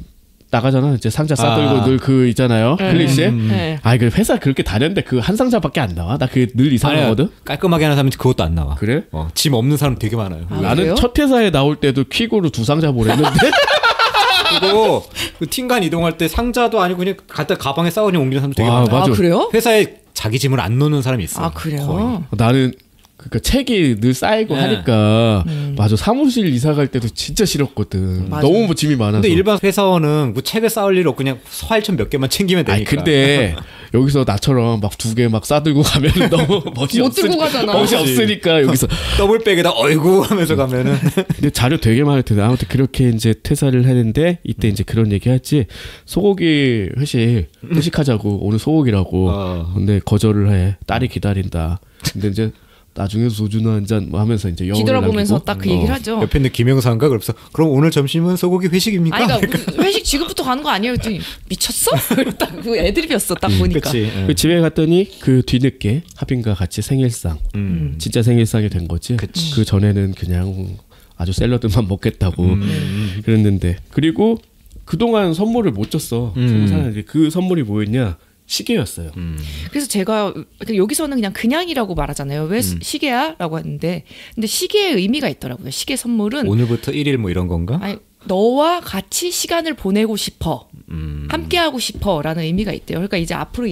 [SPEAKER 3] 나가잖아. 이제 상자 싸들고 늘 그 있잖아요. 클리셰. 그 회사 그렇게 다녔는데 그 한 상자밖에 안 나와. 나 그게 늘 이상하거든.
[SPEAKER 2] 깔끔하게 하는 사람은 그것도 안 나와.
[SPEAKER 3] 그래?
[SPEAKER 2] 짐 없는 사람 되게 많아요.
[SPEAKER 3] 나는
[SPEAKER 4] 그래요?
[SPEAKER 3] 첫 회사에 나올 때도 퀵으로 2상자 보냈는데.
[SPEAKER 2] 그리고 그 팀간 이동할 때 상자도 아니고 그냥 갖다 가방에 싸고 그냥 옮기는 사람도 되게
[SPEAKER 3] 와,
[SPEAKER 2] 많아요.
[SPEAKER 3] 맞아.
[SPEAKER 4] 그래요?
[SPEAKER 2] 회사에 자기 짐을 안 놓는 사람이 있어.
[SPEAKER 4] 그래요?
[SPEAKER 2] 거의.
[SPEAKER 3] 나는 그러니까 책이 늘 쌓이고
[SPEAKER 2] 네.
[SPEAKER 3] 하니까 맞아 사무실 이사 갈 때도 진짜 싫었거든.
[SPEAKER 4] 맞아.
[SPEAKER 3] 너무 뭐 짐이 많아서.
[SPEAKER 2] 근데 일반 회사원은 뭐 책을 쌓을 일 없고 그냥 화일천 몇 개만 챙기면 되니까.
[SPEAKER 3] 근데 여기서 나처럼 막 2개 막 싸들고 가면 너무 멋이
[SPEAKER 4] 못 들고 가잖아.
[SPEAKER 3] 멋이 없으니까 여기서
[SPEAKER 2] 더블백에다 어이구 하면서 가면은.
[SPEAKER 3] 근데 자료 되게 많을 텐데 아무튼 그렇게 이제 퇴사를 하는데 이때 이제 그런 얘기 했지. 소고기 회식하자고 오늘 소고기라고. 근데 거절을 해. 딸이 기다린다. 근데 이제 나중에 소주 한잔 하면서 이제 영어를
[SPEAKER 4] 뒤돌아보면서
[SPEAKER 3] 남기고.
[SPEAKER 4] 딱 그 얘기를 하죠.
[SPEAKER 2] 옆에 있는 김영사인가 그래서 그럼 오늘 점심은 소고기 회식입니까?
[SPEAKER 4] 그러니까 회식 지금부터 가는 거 아니에요? 그랬더니 미쳤어? 딱 그 애드립이었어. 딱 보니까.
[SPEAKER 2] 그치.
[SPEAKER 3] 그 집에 갔더니 그 뒤늦게 하빈과 같이 생일상 진짜 생일상이 된 거지. 그 전에는 그냥 아주 샐러드만 먹겠다고 그랬는데 그리고 그동안 선물을 못 줬어. 그 선물이 뭐였냐? 시계였어요.
[SPEAKER 4] 그래서 제가 여기서는 그냥이라고 말하잖아요. 왜 시계야?라고 했는데 근데 시계의 의미가 있더라고요. 시계 선물은
[SPEAKER 2] 오늘부터 1일 뭐 이런 건가?
[SPEAKER 4] 아니, 너와 같이 시간을 보내고 싶어. 함께하고 싶어라는 의미가 있대요. 그러니까 이제 앞으로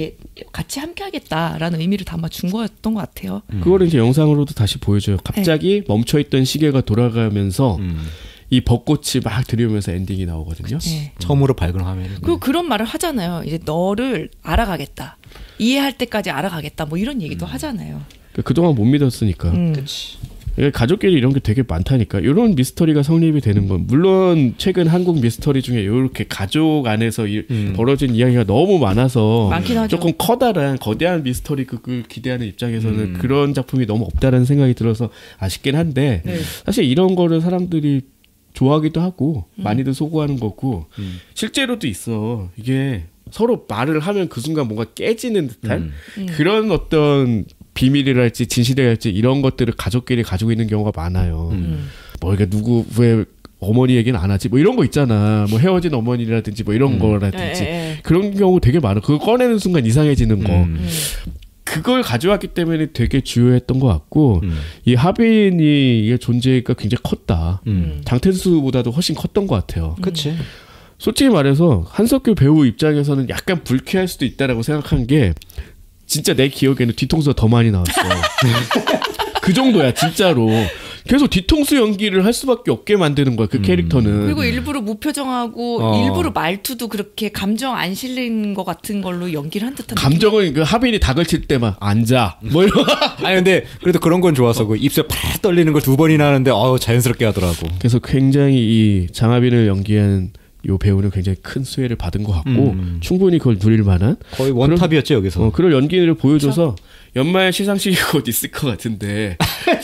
[SPEAKER 4] 같이 함께하겠다라는 의미를 담아 준 거였던 것 같아요.
[SPEAKER 3] 그거를 이제 영상으로도 다시 보여줘요. 갑자기 멈춰있던 시계가 돌아가면서 이 벚꽃이 막 들이오면서 엔딩이 나오거든요.
[SPEAKER 4] 네.
[SPEAKER 2] 처음으로 밝은 화면.
[SPEAKER 4] 그리고 그런 말을 하잖아요. 이제 너를 알아가겠다. 이해할 때까지 알아가겠다. 뭐 이런 얘기도 하잖아요.
[SPEAKER 3] 그동안 못 믿었으니까.
[SPEAKER 2] 그치.
[SPEAKER 3] 가족끼리 이런 게 되게 많다니까. 이런 미스터리가 성립이 되는 건 물론 최근 한국 미스터리 중에 이렇게 가족 안에서 벌어진 이야기가 너무 많아서
[SPEAKER 4] 많긴 하죠.
[SPEAKER 3] 조금 커다란 거대한 미스터리 극을 기대하는 입장에서는 그런 작품이 너무 없다라는 생각이 들어서 아쉽긴 한데 사실 이런 거를 사람들이 좋아하기도 하고 많이들 소구하는 거고 실제로도 있어. 이게 서로 말을 하면 그 순간 뭔가 깨지는 듯한 그런 어떤 비밀이랄지 진실이랄지 이런 것들을 가족끼리 가지고 있는 경우가 많아요. 뭐 이게 누구 왜 어머니 얘기는 안 하지? 뭐 이런 거 있잖아. 뭐 헤어진 어머니라든지 뭐 이런 거라든지 그런 경우 되게 많아. 그걸 꺼내는 순간 이상해지는 거. 그걸 가져왔기 때문에 되게 주요했던 것 같고 이 하빈이 존재가 굉장히 컸다. 장태수보다도 훨씬 컸던 것 같아요.
[SPEAKER 2] 그치.
[SPEAKER 3] 솔직히 말해서 한석규 배우 입장에서는 약간 불쾌할 수도 있다라고 생각한 게 진짜 내 기억에는 뒤통수가 더 많이 나왔어. 그 정도야 진짜로. 계속 뒤통수 연기를 할 수밖에 없게 만드는 거야 그 캐릭터는.
[SPEAKER 4] 그리고 일부러 무표정하고 일부러 말투도 그렇게 감정 안 실린 것 같은 걸로 연기를 한 듯한
[SPEAKER 3] 감정은 그 하빈이 닭을 칠 때만 앉아 뭐 이런.
[SPEAKER 2] 아니 근데 그래도 그런 건 좋았어. 그 입술 팍 떨리는 걸 2번이나 하는데 자연스럽게 하더라고.
[SPEAKER 3] 그래서 굉장히 이 장하빈을 연기한 요 배우는 굉장히 큰 수혜를 받은 것 같고 충분히 그걸 누릴 만한
[SPEAKER 2] 거의 원탑이었죠 여기서.
[SPEAKER 3] 그런 연기를 보여줘서 연말 시상식이 곧 있을 것 같은데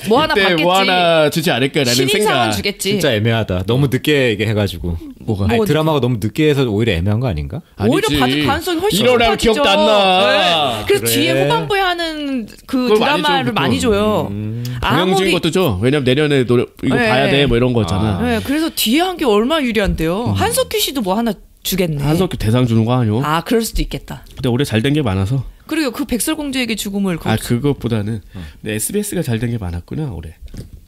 [SPEAKER 4] 뭐 하나 받겠지.
[SPEAKER 3] 뭐 하나 주지 않을까라는
[SPEAKER 4] 신인상은
[SPEAKER 3] 생각.
[SPEAKER 4] 주겠지.
[SPEAKER 2] 진짜 애매하다. 너무 늦게 얘기 해가지고.
[SPEAKER 3] 뭐가?
[SPEAKER 2] 아니, 드라마가 너무 늦게 해서 오히려 애매한 거 아닌가?
[SPEAKER 4] 오히려
[SPEAKER 3] 아니지.
[SPEAKER 4] 받을 가능성이 훨씬
[SPEAKER 3] 1월에
[SPEAKER 4] 높아지죠.
[SPEAKER 3] 기억도 안 나.
[SPEAKER 4] 네. 그래서
[SPEAKER 2] 그래.
[SPEAKER 4] 뒤에 후반부에 하는 그
[SPEAKER 3] 그걸 많이
[SPEAKER 4] 드라마를
[SPEAKER 3] 줘,
[SPEAKER 4] 많이 줘요.
[SPEAKER 3] 동영진 것도 줘. 왜냐면 내년에 이거
[SPEAKER 4] 네.
[SPEAKER 3] 봐야 돼. 뭐 이런 거잖아.
[SPEAKER 4] 네, 그래서 뒤에 한 게 얼마나 유리한데요. 한석규 씨도 뭐 하나 주겠네.
[SPEAKER 3] 한석규 대상 주는 거 아니요?
[SPEAKER 4] 아, 그럴 수도 있겠다.
[SPEAKER 3] 근데 올해 잘 된 게 많아서.
[SPEAKER 4] 그리고 그 백설공주에게 죽음을
[SPEAKER 3] 그것보다는 근데 SBS가 잘 된 게 많았구나 올해.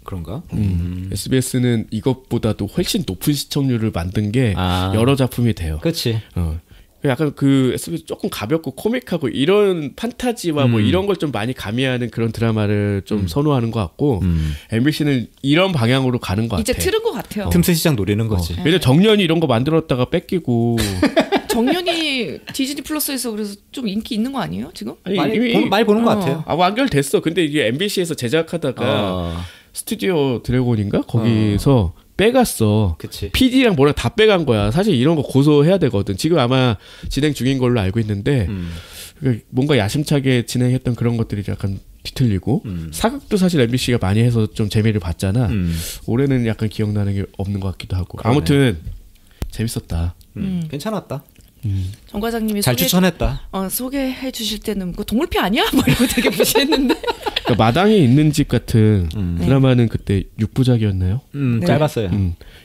[SPEAKER 2] 그런가?
[SPEAKER 3] SBS는 이것보다도 훨씬 높은 시청률을 만든 게 여러 작품이 돼요.
[SPEAKER 2] 그렇지.
[SPEAKER 3] 약간 그 SBS 조금 가볍고 코믹하고 이런 판타지와 뭐 이런 걸 좀 많이 가미하는 그런 드라마를 좀 선호하는 것 같고 MBC는 이런 방향으로 가는 것 같아.
[SPEAKER 4] 이제 틀은 것 같아요.
[SPEAKER 2] 틈새 시장 노리는 거지.
[SPEAKER 3] 왜냐 정년이 이런 거 만들었다가 뺏기고
[SPEAKER 4] 정년이 디즈니 플러스에서 그래서 좀 인기 있는 거 아니에요 지금?
[SPEAKER 3] 아니,
[SPEAKER 2] 많이 보는 것 같아요.
[SPEAKER 3] 완결됐어. 근데 이게 MBC에서 제작하다가 스튜디오 드래곤인가 거기서 빼갔어.
[SPEAKER 2] 그치.
[SPEAKER 3] PD랑 뭐랑 다 빼간 거야. 사실 이런 거 고소해야 되거든. 지금 아마 진행 중인 걸로 알고 있는데 뭔가 야심차게 진행했던 그런 것들이 약간 뒤틀리고 사극도 사실 MBC가 많이 해서 좀 재미를 봤잖아. 올해는 약간 기억나는 게 없는 것 같기도 하고.
[SPEAKER 2] 그러네.
[SPEAKER 3] 아무튼 재밌었다.
[SPEAKER 2] 괜찮았다.
[SPEAKER 4] 정 과장님이
[SPEAKER 2] 잘 추천했다.
[SPEAKER 4] 소개해 주실 때는 그 동물피 아니야? 뭐 이러고 되게 무시했는데.
[SPEAKER 3] 그러니까 마당에 있는 집 같은 드라마는 그때 6부작이었나요?
[SPEAKER 4] 네.
[SPEAKER 2] 짧았어요.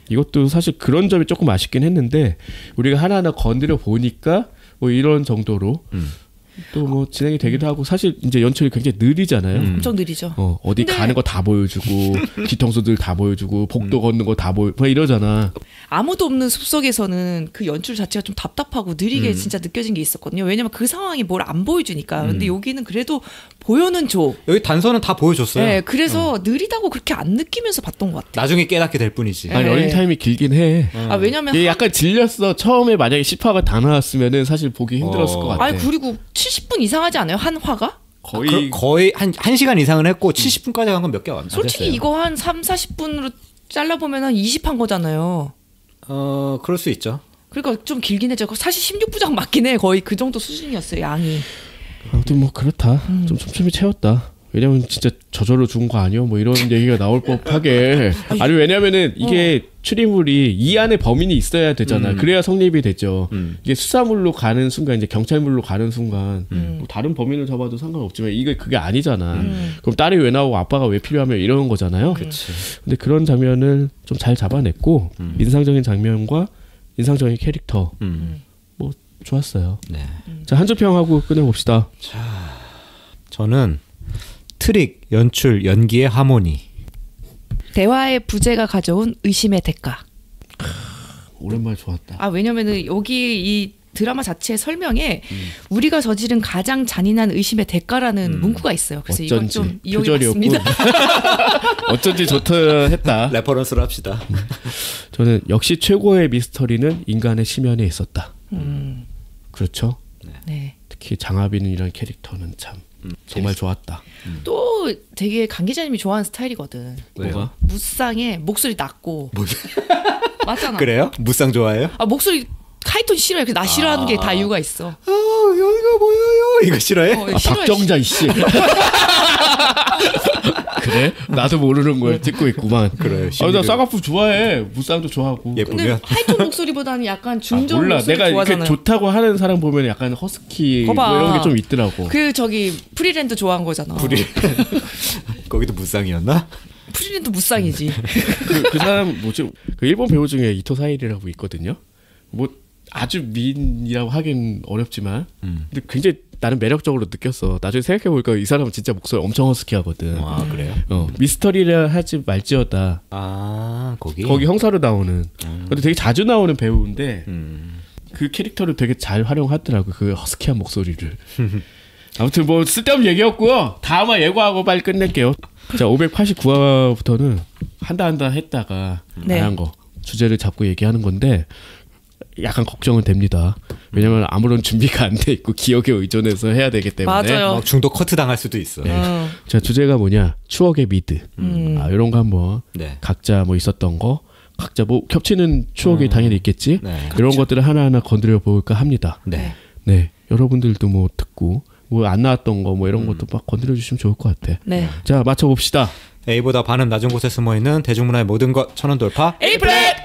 [SPEAKER 3] 이것도 사실 그런 점이 조금 아쉽긴 했는데 우리가 하나하나 건드려 보니까 뭐 이런 정도로 또 뭐 진행이 되기도 하고 사실 이제 연출이 굉장히 느리잖아요.
[SPEAKER 4] 엄청 느리죠.
[SPEAKER 3] 어디
[SPEAKER 4] 근데-
[SPEAKER 3] 가는 거 다 보여주고 뒤통수들 다 보여주고 복도 걷는 거 다 뭐 이러잖아.
[SPEAKER 4] 아무도 없는 숲속에서는 그 연출 자체가 좀 답답하고 느리게 진짜 느껴진 게 있었거든요. 왜냐면 그 상황이 뭘 안 보여주니까. 근데 여기는 그래도 보여는 줘.
[SPEAKER 2] 여기 단서는 다 보여줬어요.
[SPEAKER 4] 네, 그래서 느리다고 그렇게 안 느끼면서 봤던 것 같아요.
[SPEAKER 2] 나중에 깨닫게 될 뿐이지.
[SPEAKER 4] 네.
[SPEAKER 3] 아니 러닝타임이 길긴 해.
[SPEAKER 4] 왜냐면
[SPEAKER 3] 얘 약간 질렸어. 처음에 만약에 10화가 다 나왔으면은 사실 보기 힘들었을 것 같아.
[SPEAKER 4] 아니 그리고 70분 이상 하지 않아요? 한 화가?
[SPEAKER 2] 거의 한 1시간 이상은 했고 70분까지 간 건 몇 개가 안 됐어요.
[SPEAKER 4] 솔직히 이거 한 3-40분으로 잘라보면 한 20한 거잖아요.
[SPEAKER 2] 그럴 수 있죠.
[SPEAKER 4] 그러니까 좀 길긴 했죠. 사실 16부작 맞긴 해. 거의 그 정도 수준이었어요, 양이.
[SPEAKER 3] 아무튼 뭐 그렇다. 좀 촘촘히 채웠다. 왜냐면 진짜 저절로 죽은 거 아니요? 뭐 이런 얘기가 나올 법하게. 아니 왜냐면은 이게 추리물이 이 안에 범인이 있어야 되잖아. 그래야 성립이 되죠. 이게 수사물로 가는 순간 이제 경찰물로 가는 순간 뭐 다른 범인을 잡아도 상관없지만 이게 그게 아니잖아. 그럼 딸이 왜 나오고 아빠가 왜 필요하면 이러는 거잖아요. 근데 그런 장면을 좀 잘 잡아냈고 인상적인 장면과 인상적인 캐릭터 뭐 좋았어요.
[SPEAKER 2] 네.
[SPEAKER 3] 자 한줄평하고 끝내봅시다.
[SPEAKER 2] 저는 트릭, 연출, 연기의 하모니.
[SPEAKER 4] 대화의 부재가 가져온 의심의 대가.
[SPEAKER 3] 오랜만에 좋았다.
[SPEAKER 4] 왜냐면은 여기 이 드라마 자체의 설명에 우리가 저지른 가장 잔인한 의심의 대가라는 문구가 있어요. 그래서 이건
[SPEAKER 3] 어쩐지
[SPEAKER 4] 좀
[SPEAKER 3] 표절이었고
[SPEAKER 4] 이용해봤습니다.
[SPEAKER 3] 어쩐지 좋다 했다.
[SPEAKER 2] 레퍼런스를 합시다.
[SPEAKER 3] 저는 역시 최고의 미스터리는 인간의 심연에 있었다. 그렇죠.
[SPEAKER 4] 네.
[SPEAKER 3] 특히 장하빈이라는 캐릭터는 참 정말 좋았다.
[SPEAKER 4] 또 되게 강 기자님이 좋아하는 스타일이거든.
[SPEAKER 3] 뭐가?
[SPEAKER 4] 무쌍에 목소리 낮고. 맞잖아.
[SPEAKER 2] 그래요? 무쌍 좋아해요?
[SPEAKER 4] 목소리 하이톤 싫어해. 나 싫어하는 게 다 이유가 있어.
[SPEAKER 2] 여기가 보여요. 이거 싫어해?
[SPEAKER 4] 싫어해.
[SPEAKER 3] 박정자 이씨. 그래? 나도 모르는 걸 찍고 있구만.
[SPEAKER 2] 그래.
[SPEAKER 3] 나 쌍꺼풀 좋아해. 무쌍도 좋아하고.
[SPEAKER 4] 근데
[SPEAKER 2] 예쁘면.
[SPEAKER 4] 하이톤 목소리보다는 약간 중저음
[SPEAKER 3] 몰라.
[SPEAKER 4] 목소리
[SPEAKER 3] 내가 이렇게
[SPEAKER 4] 좋아하잖아요.
[SPEAKER 3] 좋다고 하는 사람 보면 약간 허스키 뭐
[SPEAKER 4] 거봐.
[SPEAKER 3] 이런 게 좀 있더라고.
[SPEAKER 4] 그 저기 프리랜드 좋아한 거잖아.
[SPEAKER 2] 거기도 무쌍이었나?
[SPEAKER 4] 프리랜드 무쌍이지.
[SPEAKER 3] 그 사람 뭐지? 그 일본 배우 중에 이토 사이리라고 있거든요. 뭐 아주 미인이라고 하긴 어렵지만, 근데 굉장히 나는 매력적으로 느꼈어. 나중에 생각해 보니까 이 사람은 진짜 목소리 엄청 허스키하거든.
[SPEAKER 2] 아 그래요?
[SPEAKER 3] 미스터리라 하지 말지어다. 거기 형사로 나오는. 근데 되게 자주 나오는 배우인데 그 캐릭터를 되게 잘 활용하더라고. 그 허스키한 목소리를. 아무튼 뭐 쓸데없는 얘기였고요. 다음화 예고하고 빨리 끝낼게요. 자, 589화부터는 한다 했다가
[SPEAKER 4] 네.
[SPEAKER 3] 안 한 거 주제를 잡고 얘기하는 건데 약간 걱정은 됩니다. 왜냐면 아무런 준비가 안 돼 있고 기억에 의존해서 해야 되기 때문에.
[SPEAKER 4] 맞아요.
[SPEAKER 2] 막 중독 커트 당할 수도 있어.
[SPEAKER 3] 자, 주제가 뭐냐? 추억의 미드. 이런 거 한번
[SPEAKER 2] 네.
[SPEAKER 3] 각자 뭐 있었던 거 각자 뭐 겹치는 추억이 당연히 있겠지.
[SPEAKER 2] 네.
[SPEAKER 3] 이런 것들을 하나하나 건드려 볼까 합니다.
[SPEAKER 2] 네.
[SPEAKER 3] 네, 여러분들도 뭐 듣고 뭐 안 나왔던 거 뭐 이런 것도 막 건드려 주시면 좋을 것 같아.
[SPEAKER 4] 네.
[SPEAKER 3] 자, 맞춰 봅시다.
[SPEAKER 2] A보다 반음 낮은 곳에 숨어 있는 대중문화의 모든 것 천원 돌파.
[SPEAKER 4] A 플랫.